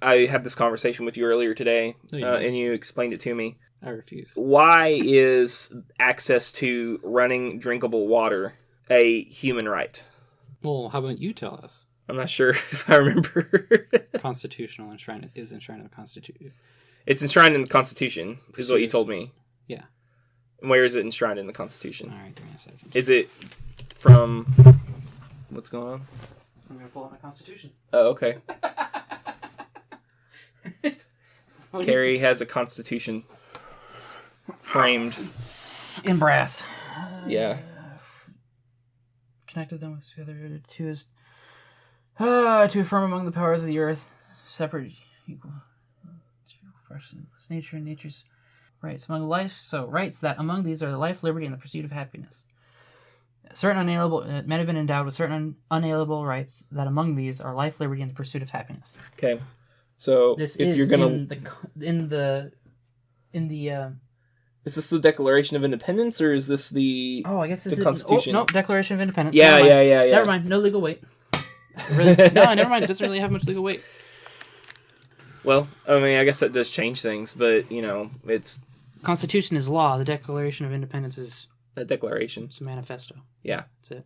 I had this conversation with you earlier today, and you explained it to me. I refuse. Why is access to running drinkable water a human right? Well, how about you tell us? I'm not sure if I remember. Constitutional enshrined in the Constitution. It's enshrined in the Constitution, is what you told me. Yeah. And where is it enshrined in the Constitution? All right, give me a second. Is it from... What's going on? I'm going to pull out my Constitution. Oh, okay. Cary has a Constitution framed. In brass. Yeah. Connected them together to affirm among the powers of the earth, separate, equal, freshness, nature and nature's rights among life. So rights that among these are life, liberty, and the pursuit of happiness. Certain unalienable men have been endowed with certain unalienable rights that among these are life, liberty, and the pursuit of happiness. Okay, so this if is you're gonna in the. Is this the Declaration of Independence or is this the? Oh, I guess this the is Constitution. no, Declaration of Independence. Yeah. Never mind. No legal weight. Really? No, never mind. It doesn't really have much legal weight. Well, I mean, I guess that does change things, but it's Constitution is law. The Declaration of Independence is a declaration. It's a manifesto. Yeah, that's it.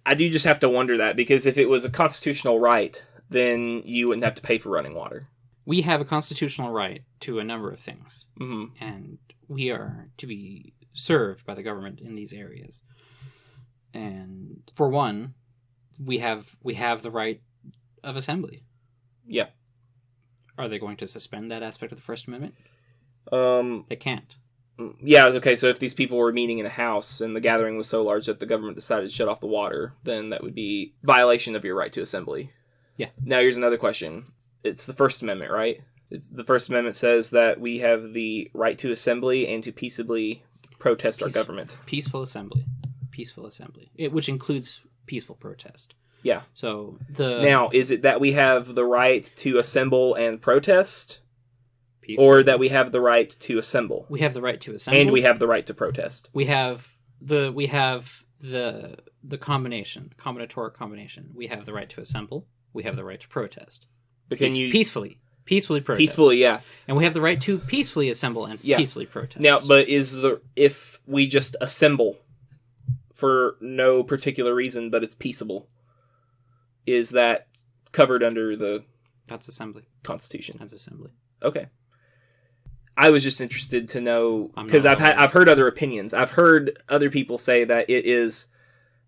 I do just have to wonder that because if it was a constitutional right, then you wouldn't have to pay for running water. We have a constitutional right to a number of things, and we are to be served by the government in these areas. And for one, we have the right of assembly. Yeah. Are they going to suspend that aspect of the First Amendment? They can't. Yeah, okay, so if these people were meeting in a house and the gathering was so large that the government decided to shut off the water, then that would be violation of your right to assembly. Yeah. Now here's another question. It's the First Amendment, right? The First Amendment says that we have the right to assembly and to peaceably protest our government. Peaceful assembly. Which includes peaceful protest. Yeah. So Now, is it that we have the right to assemble and protest? peacefully. Or that we have the right to assemble. We have the right to assemble. And we have the right to protest. We have the combinatoric combination. We have the right to assemble. We have the right to protest. But can you peacefully protest? Peacefully, yeah. And we have the right to peacefully assemble and peacefully protest. Now, but if we just assemble for no particular reason, but it's peaceable, is that covered under the That's assembly. Constitution? That's assembly. Okay. I was just interested to know, because I've heard other opinions. I've heard other people say that it is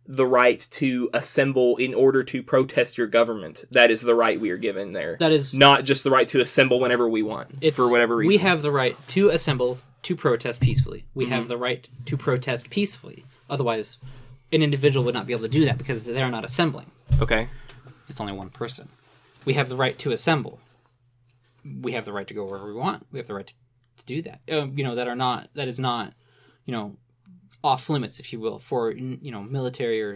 the right to assemble in order to protest your government. That is the right we are given there. That is not just the right to assemble whenever we want, for whatever reason. We have the right to assemble to protest peacefully. We have the right to protest peacefully. Otherwise, an individual would not be able to do that because they're not assembling. Okay. It's only one person. We have the right to assemble. We have the right to go wherever we want. We have the right to do that. That is not, off limits, if you will, for military or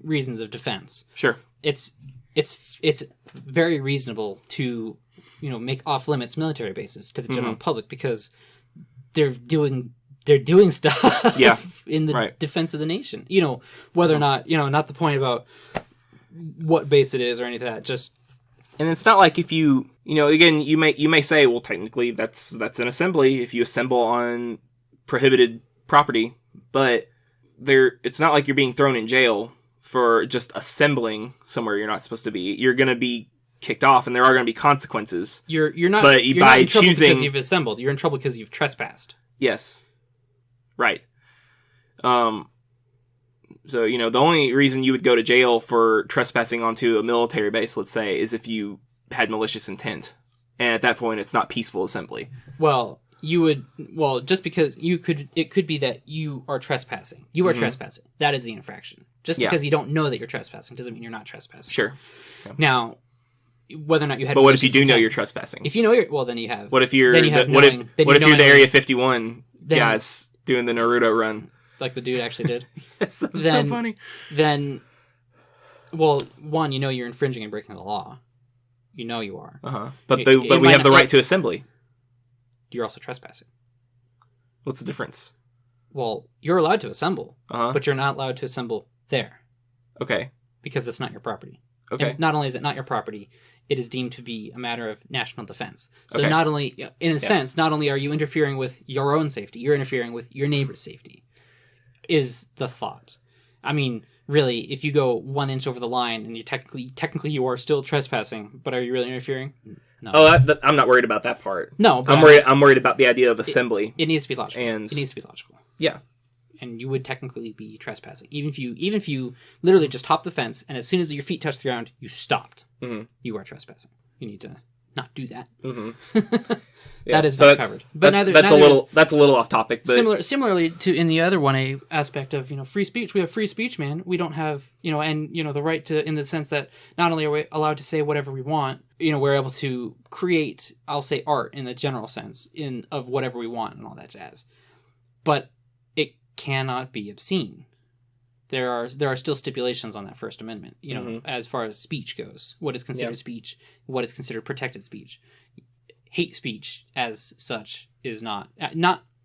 reasons of defense. Sure. It's very reasonable to make off limits military bases to the general public because they're doing stuff in the defense of the nation. Whether or not not the point about what base it is or anything like that. Just and it's not like if you again you may say, well, technically that's an assembly if you assemble on prohibited property, but it's not like you're being thrown in jail for just assembling somewhere you're not supposed to be. You're going to be kicked off, and there are going to be consequences. You're not. But you're by not in trouble choosing because you've assembled. You're in trouble because you've trespassed. Yes. Right. So, the only reason you would go to jail for trespassing onto a military base, let's say, is if you had malicious intent. And at that point, it's not peaceful assembly. Well, just because it could be that you are trespassing. You are trespassing. That is the infraction. Just because you don't know that you're trespassing doesn't mean you're not trespassing. Sure. Yeah. Now, whether or not you had But what if you do know you're trespassing? If you know then you have. What if you're the Area 51 guys doing the Naruto run? Like the dude actually did. Yes, that was so funny. Then, one, you're infringing and breaking the law. You are. Uh-huh. But we have the right to assembly. You're also trespassing. What's the difference? Well, you're allowed to assemble, but you're not allowed to assemble there. Okay. Because it's not your property. Okay. And not only is it not your property, it is deemed to be a matter of national defense. So not only, in a sense, not only are you interfering with your own safety, you're interfering with your neighbor's safety. Is the thought. I mean, really, if you go 1 inch over the line and you technically you are still trespassing, but are you really interfering? No. Oh, I'm not worried about that part. No, but I'm worried about the idea of assembly. It needs to be logical. And it needs to be logical. Yeah. And you would technically be trespassing, even if you literally just hop the fence and as soon as your feet touch the ground, you stopped. Mm-hmm. You are trespassing. You need to not do that. Mm-hmm. Yeah. That is not covered. But that's a little off topic. But similarly to in the other 1A aspect of free speech, we have free speech, man. We don't have and the right to, in the sense that not only are we allowed to say whatever we want, we're able to create, I'll say, art in the general sense of whatever we want and all that jazz. But it cannot be obscene. There are still stipulations on that First Amendment, as far as speech goes. What is considered speech? What is considered protected speech? Hate speech, as such, is not the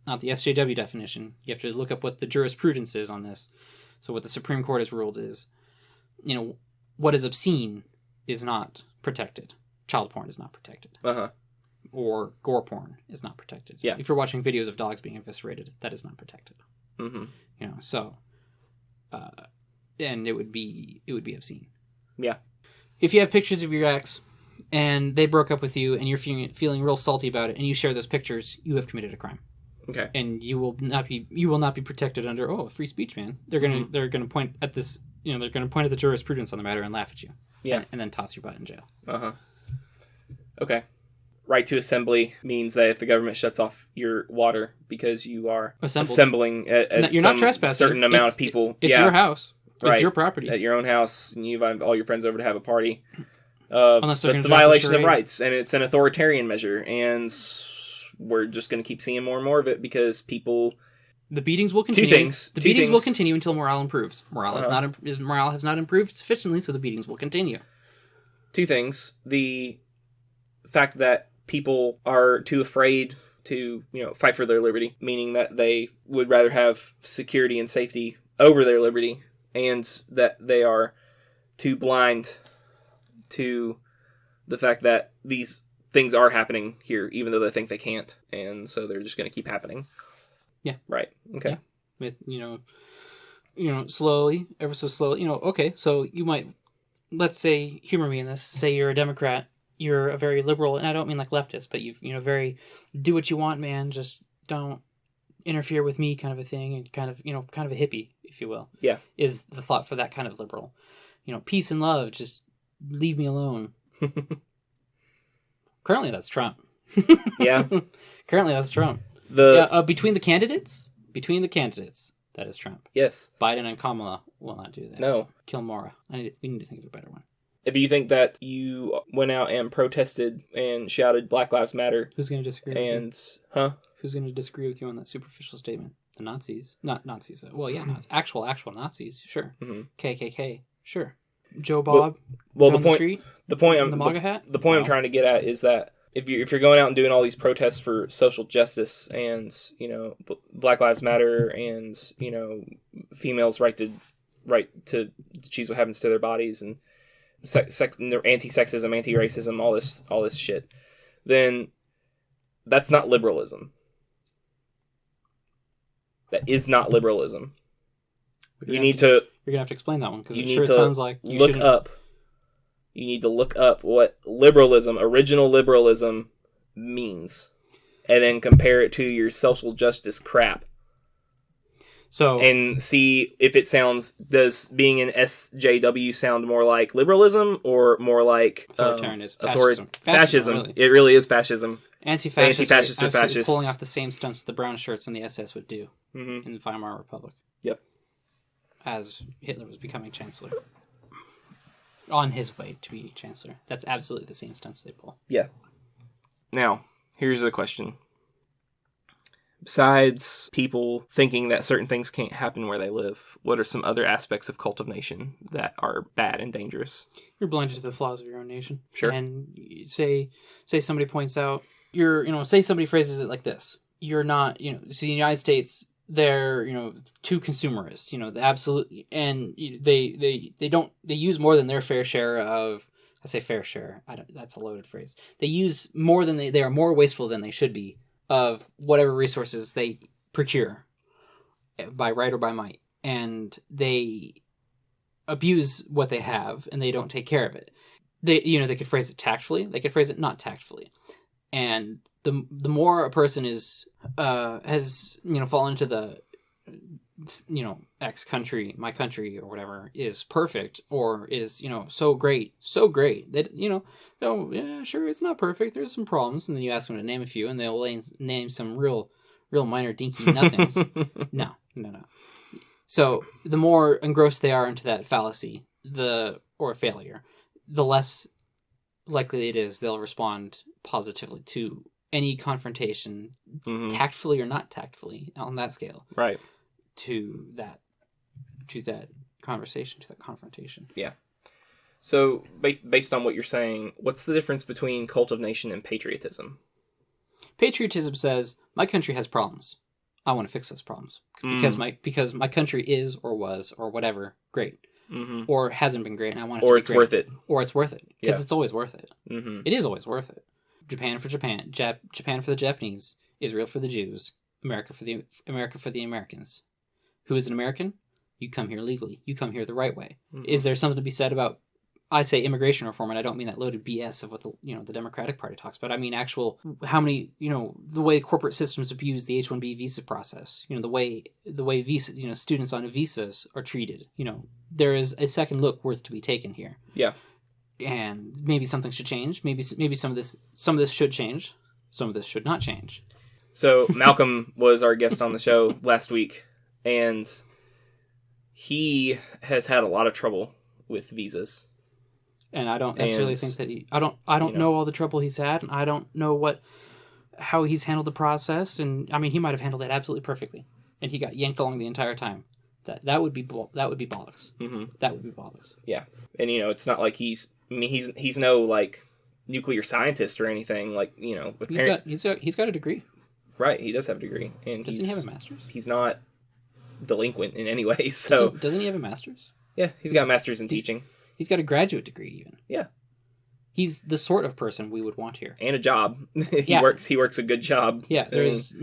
SJW definition. You have to look up what the jurisprudence is on this. So what the Supreme Court has ruled is, what is obscene is not protected. Child porn is not protected. Uh-huh. Or gore porn is not protected. Yeah. If you're watching videos of dogs being eviscerated, that is not protected. Mm-hmm. So... and it would be obscene. Yeah. If you have pictures of your ex and they broke up with you and you're feeling real salty about it and you share those pictures, you have committed a crime. Okay. And you will not be protected under free speech, man. They're gonna point at this. They're gonna point at the jurisprudence on the matter and laugh at you. Yeah. And then toss your butt in jail. Uh-huh. Okay. Right to assembly means that if the government shuts off your water because you are assembling at you're not trespassing. Certain amount of people. It's your house. Right. It's your property. At your own house, and you invite all your friends over to have a party. It's a violation of rights, and it's an authoritarian measure, and we're just going to keep seeing more and more of it because people... The beatings will continue. The beatings will continue until morale improves. Morale has not improved sufficiently, so the beatings will continue. Two things. The fact that people are too afraid to, fight for their liberty, meaning that they would rather have security and safety over their liberty, and that they are too blind to the fact that these things are happening here, even though they think they can't, and so they're just going to keep happening. Yeah. Right. Okay. Yeah. With, slowly, ever so slowly, okay, so you might, let's say, humor me in this, say you're a Democrat, you're a very liberal, and I don't mean like leftist, but you've, very, do what you want, man, just don't interfere with me kind of a thing, and kind of a hippie, if you will. Yeah. Is the thought for that kind of liberal. Peace and love, just leave me alone. Currently, that's Trump. Yeah. Currently, that's Trump. Between the candidates, that is Trump. Yes. Biden and Kamala will not do that. No. Kill Mara. We need to think of a better one. If you think that you went out and protested and shouted Black Lives Matter... Who's going to disagree with you? Huh? Who's going to disagree with you on that superficial statement? The Nazis. Not Nazis. Well, yeah, actual Nazis. Sure. Mm-hmm. KKK. Sure. Joe Bob. Well, the point. The point I'm the MAGA hat. The point I'm trying to get at is that if you're going out and doing all these protests for social justice and Black Lives Matter and females' right to choose what happens to their bodies and anti-sexism, anti-racism, all this shit, then that's not liberalism. That is not liberalism. You're gonna have to explain that one because it sure sounds like you need to look up what original liberalism means, and then compare it to your social justice crap. So, and see if it does being an SJW sound more like liberalism or more like authoritarianism? Fascism. Really. It really is fascism. Anti-fascists are fascists. Pulling off the same stunts the brown shirts and the SS would do in the Weimar Republic. Yep. As Hitler was becoming chancellor. On his way to be chancellor. That's absolutely the same stunts they pull. Yeah. Now, here's the question. Besides people thinking that certain things can't happen where they live, what are some other aspects of cult of nation that are bad and dangerous? You're blinded to the flaws of your own nation. Sure. And say somebody points out, say somebody phrases it like this. You're not, see the United States, they're, too consumerist, the absolute, and they use more than their fair share of, I say fair share, that's a loaded phrase. They use more than they are more wasteful than they should be of whatever resources they procure by right or by might, and they abuse what they have and they don't take care of it. They could phrase it tactfully, they could phrase it not tactfully, and the more a person has fallen into the X country, my country or whatever is perfect or is so great that oh yeah, sure, it's not perfect, there's some problems, and then you ask them to name a few and they'll name some real minor dinky nothings. no So the more engrossed they are into that fallacy or failure, the less likely it is they'll respond positively to any confrontation, tactfully or not tactfully on that scale, right, to that conversation, to that confrontation. Yeah. So based on what you're saying, what's the difference between cult of nation and patriotism? Patriotism says my country has problems, I want to fix those problems because my country is or was or whatever great, or hasn't been great, and I want it to be great. Or it's worth it because it's always worth it. It is always worth it. Japan for Japan, Japan for the Japanese, Israel for the Jews, America for the Americans. Who is an American? You come here legally. You come here the right way. Is there something to be said about, I say immigration reform, and I don't mean that loaded BS of what the Democratic Party talks about. I mean actual, how many, the way corporate systems abuse the H-1B visa process. The way visa, students on visas are treated. There is a second look worth to be taken here. Yeah. And maybe something should change. Maybe some of this should change. Some of this should not change. So Malcolm was our guest on the show last week, and he has had a lot of trouble with visas. And I don't necessarily think that I don't know all the trouble he's had, and I don't know how he's handled the process. And I mean, he might have handled it absolutely perfectly, and he got yanked along the entire time. That would be bollocks. That would be bollocks. Yeah, and it's not like he's no like nuclear scientist or anything. Like, with He's got a degree. Right, he does have a degree, and Doesn't he have a master's? He's not delinquent in any way. So doesn't he have a master's? Yeah, he's got a master's in teaching. He's got a graduate degree even. Yeah, he's the sort of person we would want here, and a job. He works a good job. Yeah, there's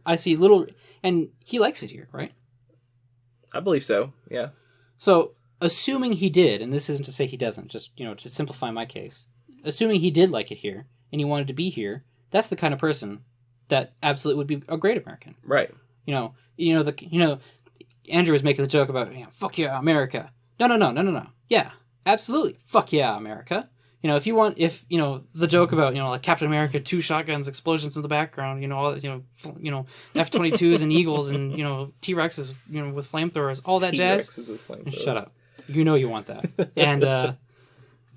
I see little, and he likes it here, right? I believe so. Yeah. So assuming he did, and this isn't to say he doesn't, just to simplify my case, assuming he did like it here and he wanted to be here, that's the kind of person that absolutely would be a great American. Right. Andrew was making the joke about, fuck yeah, America. No. Yeah, absolutely. Fuck yeah, America. If the joke about, like Captain America, 2 shotguns, explosions in the background, all F-22s and Eagles and, T-Rexes, with flamethrowers, all that jazz. T-Rexes with flamethrowers. Shut up. You want that. And,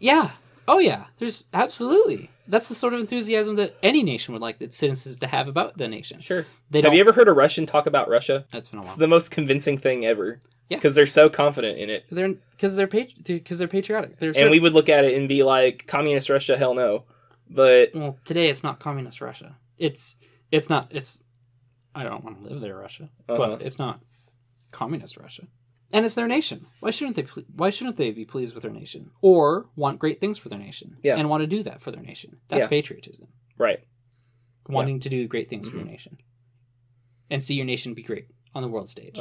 yeah. Oh, yeah. There's absolutely. That's the sort of enthusiasm that any nation would like its citizens to have about the nation. Sure. Have you ever heard a Russian talk about Russia? That's been a while. It's the most convincing thing ever. Yeah. Because they're so confident in it. Because they're patriotic. We would look at it and be like, communist Russia, hell no. But well, today it's not communist Russia. It's not. I don't want to live there, Russia, but it's not communist Russia, and it's their nation. Why shouldn't they be pleased with their nation or want great things for their nation? Yeah. And want to do that for their nation? That's patriotism. Right. Wanting to do great things for your nation, and see your nation be great on the world stage.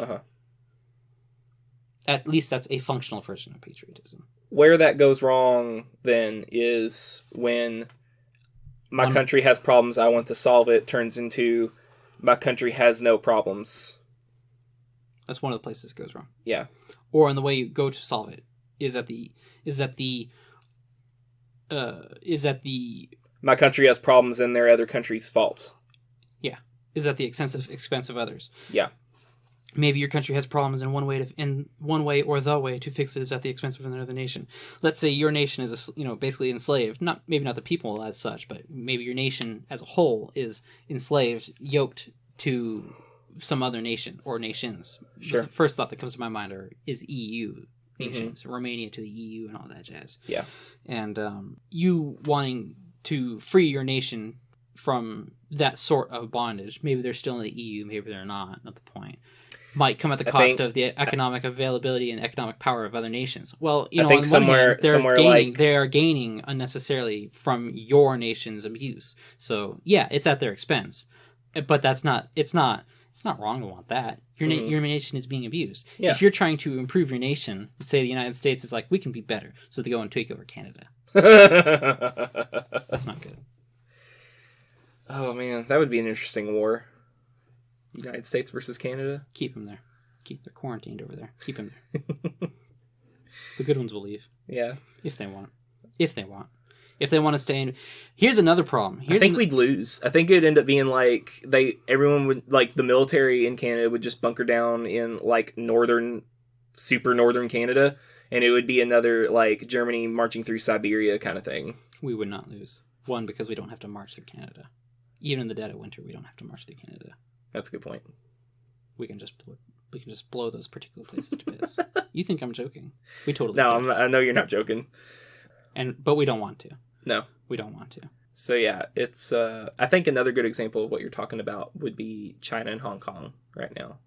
At least that's a functional version of patriotism. Where that goes wrong, then, is when my country has problems, I want to solve it, turns into my country has no problems. That's one of the places it goes wrong. Yeah. Or in the way you go to solve it is that my country has problems and they're other country's fault. Yeah. Is at the expense of others. Yeah. Maybe your country has problems in one way or the way to fix it is at the expense of another nation. Let's say your nation is basically enslaved. Maybe not the people as such, but maybe your nation as a whole is enslaved, yoked to some other nation or nations. Sure. The first thought that comes to my mind is EU nations, Romania to the EU and all that jazz. Yeah. And you wanting to free your nation from that sort of bondage. Maybe they're still in the EU, maybe they're not the point. Might come at the cost of the economic availability and economic power of other nations. Well, I think they are gaining unnecessarily from your nation's abuse. So yeah, it's at their expense, but it's not wrong to want that. Your nation is being abused. Yeah. If you're trying to improve your nation, say the United States is like, we can be better, so they go and take over Canada. That's not good. Oh man, that would be an interesting war. United States versus Canada. Keep them there. They're quarantined over there. Keep them there. The good ones will leave. Yeah. If they want. If they want to stay in. Here's another problem. I think we'd lose. I think it'd end up being like everyone would, like the military in Canada would just bunker down in like super northern Canada, and it would be another like Germany marching through Siberia kind of thing. We would not lose. One, because we don't have to march through Canada. Even in the dead of winter, we don't have to march through Canada. That's a good point. We can just blow those particular places to bits. You think I'm joking? We totally. No, I know you're not joking. But we don't want to. No, we don't want to. So yeah, it's. I think another good example of what you're talking about would be China and Hong Kong right now,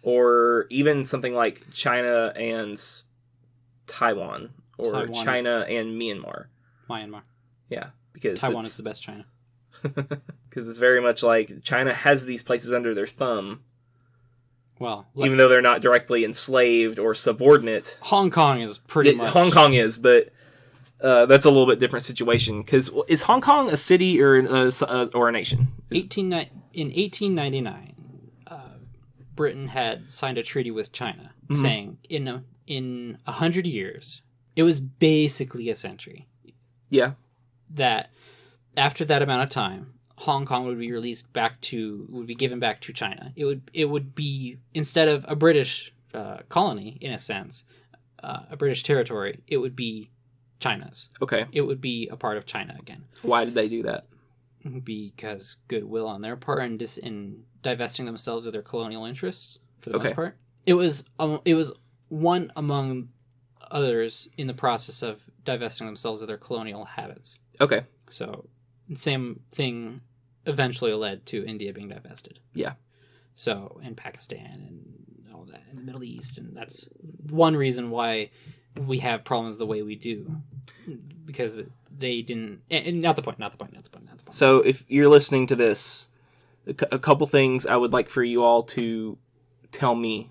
or even something like China and Taiwan, or China and Myanmar. Yeah, because Taiwan is the best China. Because it's very much like China has these places under their thumb. Well, even though they're not directly enslaved or subordinate. Hong Kong is pretty much. Hong Kong is, but that's a little bit different situation. Because is Hong Kong a city or a nation? In 1899, Britain had signed a treaty with China saying in 100 years, it was basically a century. Yeah. That after that amount of time, Hong Kong would be given back to China. It would be, instead of a British colony in a sense, a British territory, it would be China's. Okay. It would be a part of China again. Why did they do that? Because goodwill on their part and in divesting themselves of their colonial interests for the most part. It was one among others in the process of divesting themselves of their colonial habits. Okay. So, same thing eventually led to India being divested. Yeah. So, and Pakistan and all that, in the Middle East. And that's one reason why we have problems the way we do. Because they didn't... And not the point. So if you're listening to this, a couple things I would like for you all to tell me,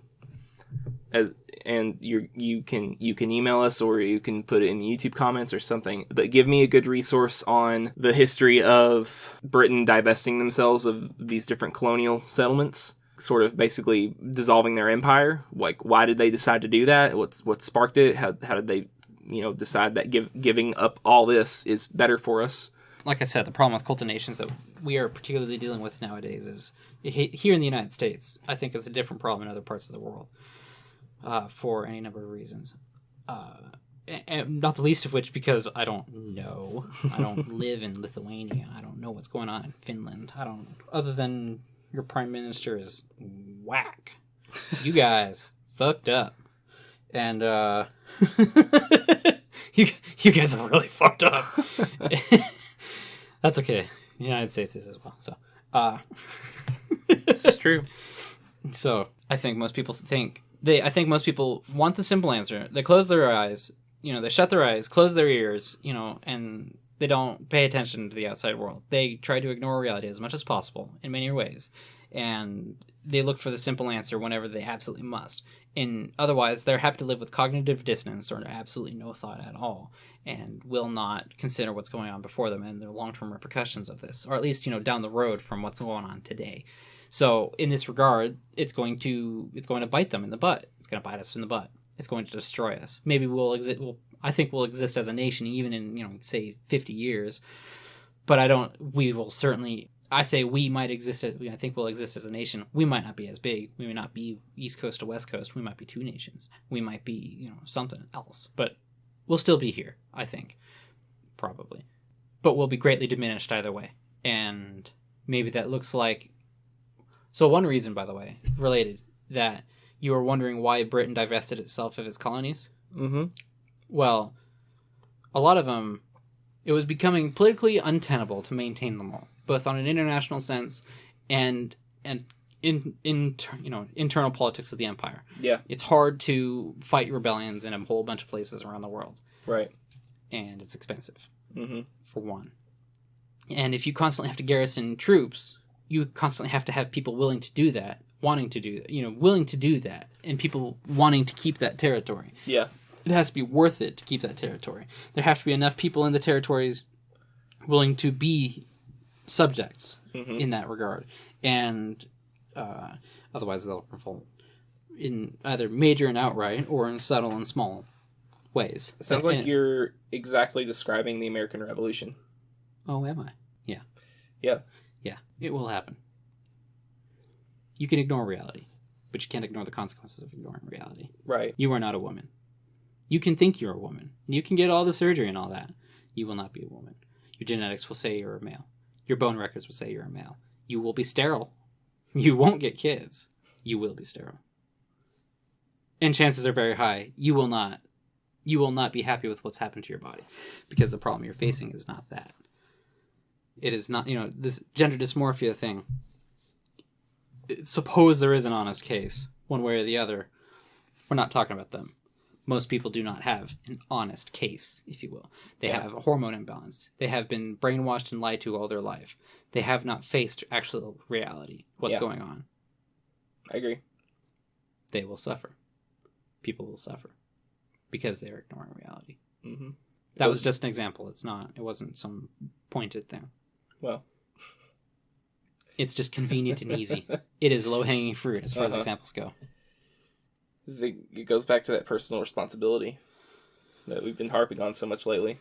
and you can email us or you can put it in YouTube comments or something, but give me a good resource on the history of Britain divesting themselves of these different colonial settlements, sort of basically dissolving their empire. Like, why did they decide to do that? What sparked it? How did they, decide that giving up all this is better for us? Like I said, the problem with cult of nations that we are particularly dealing with nowadays is here in the United States. I think it's a different problem in other parts of the world for any number of reasons. And not the least of which because I don't know. I don't live in Lithuania. I don't know what's going on in Finland. Other than your prime minister is whack. You guys fucked up. And you guys are really fucked up. That's okay. The United States is as well. So, This is true. So I think most people want the simple answer. They close their eyes, they shut their eyes, close their ears, and they don't pay attention to the outside world. They try to ignore reality as much as possible in many ways, and they look for the simple answer whenever they absolutely must. And otherwise, they're happy to live with cognitive dissonance or absolutely no thought at all, and will not consider what's going on before them and the long-term repercussions of this, or at least, down the road from what's going on today. So in this regard, it's going to bite them in the butt. It's going to bite us in the butt. It's going to destroy us. Maybe I think we'll exist as a nation even in, say 50 years. But I say we might exist I think we'll exist as a nation. We might not be as big. We may not be East Coast to West Coast. We might be two nations. We might be, something else. But we'll still be here, I think. Probably. But we'll be greatly diminished either way. And maybe that looks like... So one reason, by the way, related, that you were wondering why Britain divested itself of its colonies? Mm-hmm. Well, a lot of them, it was becoming politically untenable to maintain them all, both on an international sense and in internal politics of the empire. Yeah. It's hard to fight rebellions in a whole bunch of places around the world. Right. And it's expensive, for one. And if you constantly have to garrison troops... You constantly have to have people willing to do that, willing to do that, and people wanting to keep that territory. Yeah. It has to be worth it to keep that territory. There have to be enough people in the territories willing to be subjects in that regard. And otherwise they'll revolt in either major and outright or in subtle and small ways. It sounds like you're exactly describing the American Revolution. Oh, am I? Yeah. Yeah. Yeah, it will happen. You can ignore reality, but you can't ignore the consequences of ignoring reality. Right. You are not a woman. You can think you're a woman. You can get all the surgery and all that. You will not be a woman. Your genetics will say you're a male. Your bone records will say you're a male. You will be sterile. You won't get kids. You will be sterile. And chances are very high you will not be happy with what's happened to your body, because the problem you're facing is not that. It is not, this gender dysmorphia thing. Suppose there is an honest case, one way or the other. We're not talking about them. Most people do not have an honest case, if you will. They have a hormone imbalance. They have been brainwashed and lied to all their life. They have not faced actual reality, what's going on. I agree. They will suffer. People will suffer because they are ignoring reality. Mm-hmm. That was just an example. It wasn't some pointed thing. Well, it's just convenient and easy. It is low-hanging fruit as far as examples go. It goes back to that personal responsibility that we've been harping on so much lately.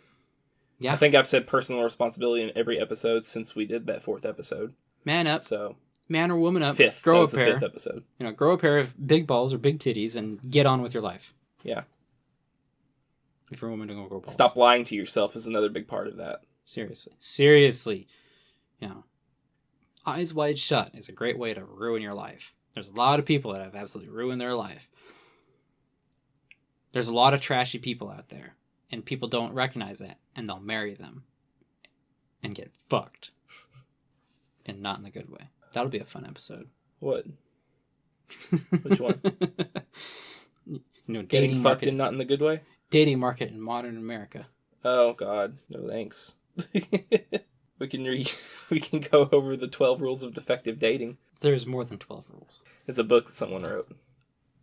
Yeah. I think I've said personal responsibility in every episode since we did that 4th episode. Man up. So, man or woman up. 5th. Grow that was a pair. The 5th episode. Grow a pair of big balls or big titties and get on with your life. Yeah. If you're a woman, don't grow balls. Stop lying to yourself is another big part of that. Seriously. Eyes wide shut is a great way to ruin your life. There's a lot of people that have absolutely ruined their life. There's a lot of trashy people out there, and people don't recognize that, and they'll marry them and get fucked. And not in the good way. That'll be a fun episode. What? Which one? Dating Getting fucked market, and not in the good way? dating market in modern America. Oh, God. No, thanks. We can go over the 12 rules of defective dating. There's more than 12 rules. It's a book that someone wrote.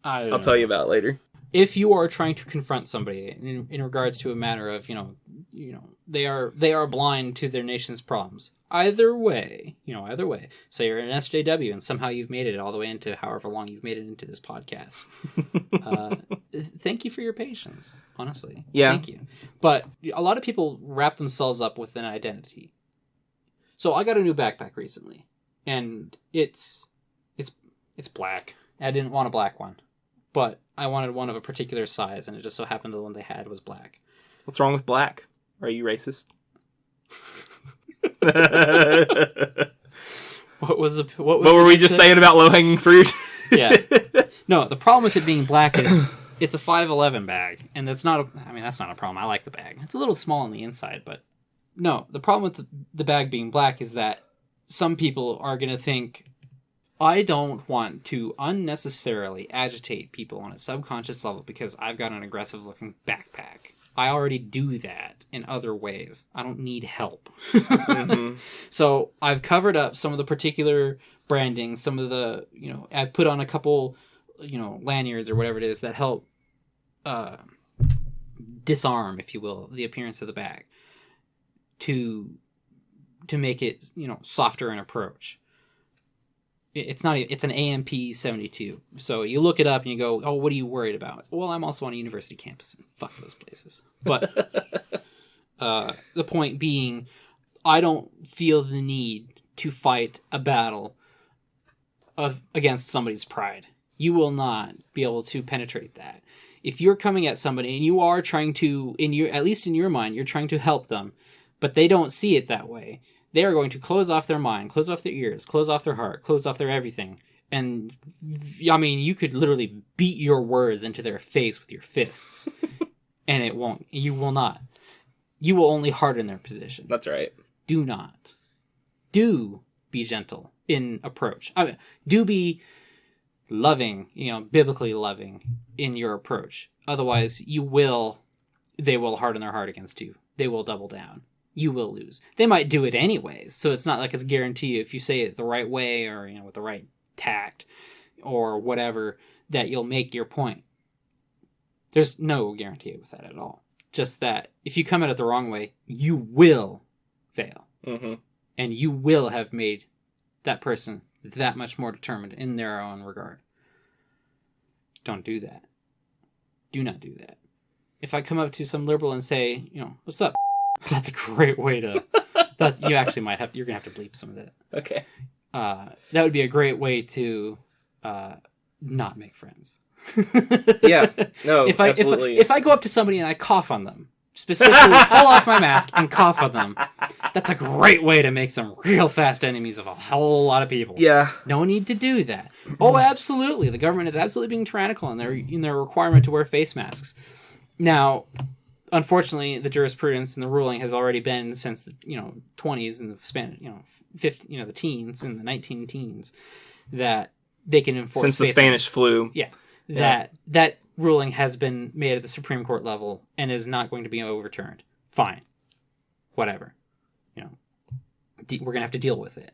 I'll tell you about it later. If you are trying to confront somebody in regards to a matter of, they are blind to their nation's problems. Either way, say you're an SJW and somehow you've made it all the way into however long you've made it into this podcast. Thank you for your patience, honestly. Yeah. Thank you. But a lot of people wrap themselves up with an identity. So I got a new backpack recently, and it's black. I didn't want a black one, but I wanted one of a particular size, and it just so happened the one they had was black. What's wrong with black? Are you racist? What were we just saying about low-hanging fruit? Yeah. No, the problem with it being black is it's a 511 bag, and that's not a problem. I like the bag. It's a little small on the inside, but no, the problem with the bag being black is that some people are going to think, I don't want to unnecessarily agitate people on a subconscious level because I've got an aggressive-looking backpack. I already do that in other ways. I don't need help. Mm-hmm. So I've covered up some of the particular branding, some of the, I've put on a couple, lanyards or whatever it is that help disarm, if you will, the appearance of the bag to make it, softer in approach. It's an AMP-72. So you look it up and you go, oh, what are you worried about? Well, I'm also on a university campus. And fuck those places. But the point being, I don't feel the need to fight a battle against somebody's pride. You will not be able to penetrate that. If you're coming at somebody and you are trying to, at least in your mind, you're trying to help them, but they don't see it that way, they are going to close off their mind, close off their ears, close off their heart, close off their everything. And, you could literally beat your words into their face with your fists. And you will not. You will only harden their position. That's right. Do not. Do be gentle in approach. Do be loving, biblically loving in your approach. Otherwise, they will harden their heart against you. They will double down. You will lose. They might do it anyways, so it's not like it's a guarantee if you say it the right way or with the right tact or whatever that you'll make your point. There's no guarantee with that at all. Just that if you come at it the wrong way, you will fail. Mm-hmm. And you will have made that person that much more determined in their own regard. Don't do that. Do not do that. If I come up to some liberal and say, what's up? That's a great way to... you actually might have... You're going to have to bleep some of that. Okay. That would be a great way to not make friends. Yeah. No, absolutely. If I go up to somebody and I cough on them, specifically pull off my mask and cough on them, that's a great way to make some real fast enemies of a whole lot of people. Yeah. No need to do that. Oh, absolutely. The government is absolutely being tyrannical in their requirement to wear face masks. Now... Unfortunately, the jurisprudence and the ruling has already been since the 20s and the Spanish 50 the teens and the 19 teens that they can enforce since the Spanish flu. Yeah, that ruling has been made at the Supreme Court level and is not going to be overturned. Fine, whatever. We're gonna have to deal with it.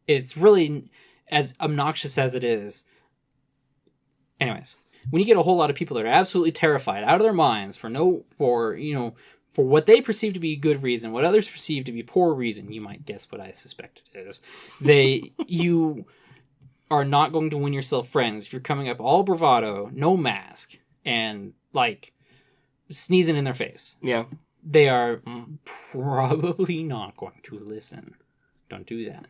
It's really as obnoxious as it is. Anyways. When you get a whole lot of people that are absolutely terrified out of their minds for what they perceive to be good reason, what others perceive to be poor reason, you might guess what I suspect it is. You are not going to win yourself friends if you're coming up all bravado, no mask, and sneezing in their face. Yeah. They are probably not going to listen. Don't do that.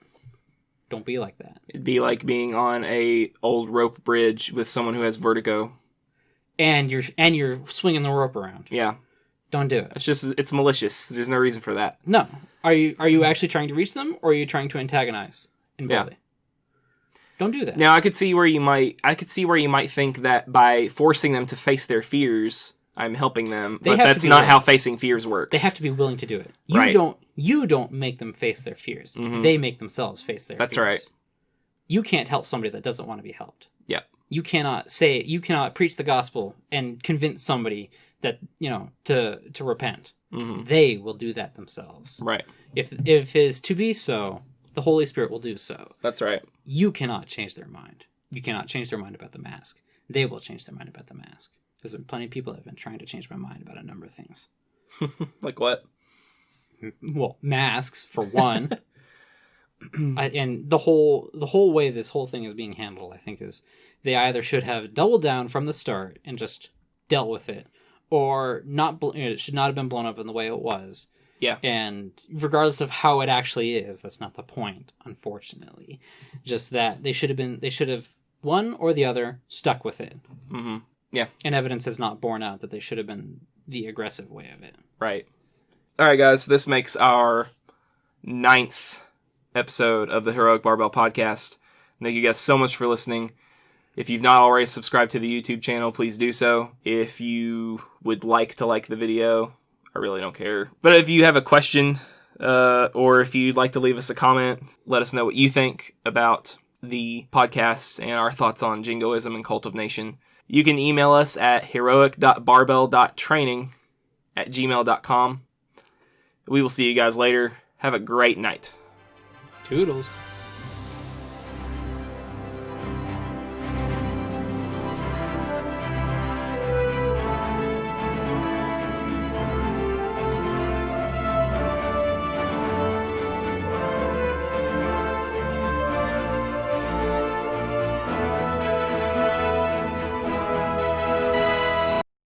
Don't be like that. It'd be like being on a old rope bridge with someone who has vertigo. And you're swinging the rope around. Yeah. Don't do it. It's malicious. There's no reason for that. No. Are you actually trying to reach them, or are you trying to antagonize and bully? Yeah. Don't do that. Now I could see where you might think that by forcing them to face their fears, I'm helping them. They But have to that's be not willing. how facing fears works. They have to be willing to do it. Right. You don't make them face their fears. Mhm. They make themselves face their That's fears. right. You can't help somebody that doesn't want to be helped. Yeah. You cannot preach the gospel and convince somebody that, to repent. Mhm. They will do that themselves. Right. If it is to be so, the Holy Spirit will do so. That's right. You cannot change their mind. You cannot change their mind about the mask. They will change their mind about the mask. There's been plenty of people that have been trying to change my mind about a number of things. Like what? Well, masks for one. And the whole way this whole thing is being handled, I think, is they either should have doubled down from the start and just dealt with it, or not. It should not have been blown up in the way it was. Yeah. And regardless of how it actually is, that's not the point, unfortunately. Just that they should have one or the other stuck with it. Mm-hmm. Yeah. And evidence has not borne out that they should have been the aggressive way of it. Right. All right, guys. This makes our 9th episode of the Heroic Barbell Podcast. Thank you guys so much for listening. If you've not already subscribed to the YouTube channel, please do so. If you would like to like the video, I really don't care. But if you have a question, or if you'd like to leave us a comment, let us know what you think about the podcast and our thoughts on Jingoism and Cult of Nation. You can email us at heroic.barbell.training@gmail.com. We will see you guys later. Have a great night. Toodles.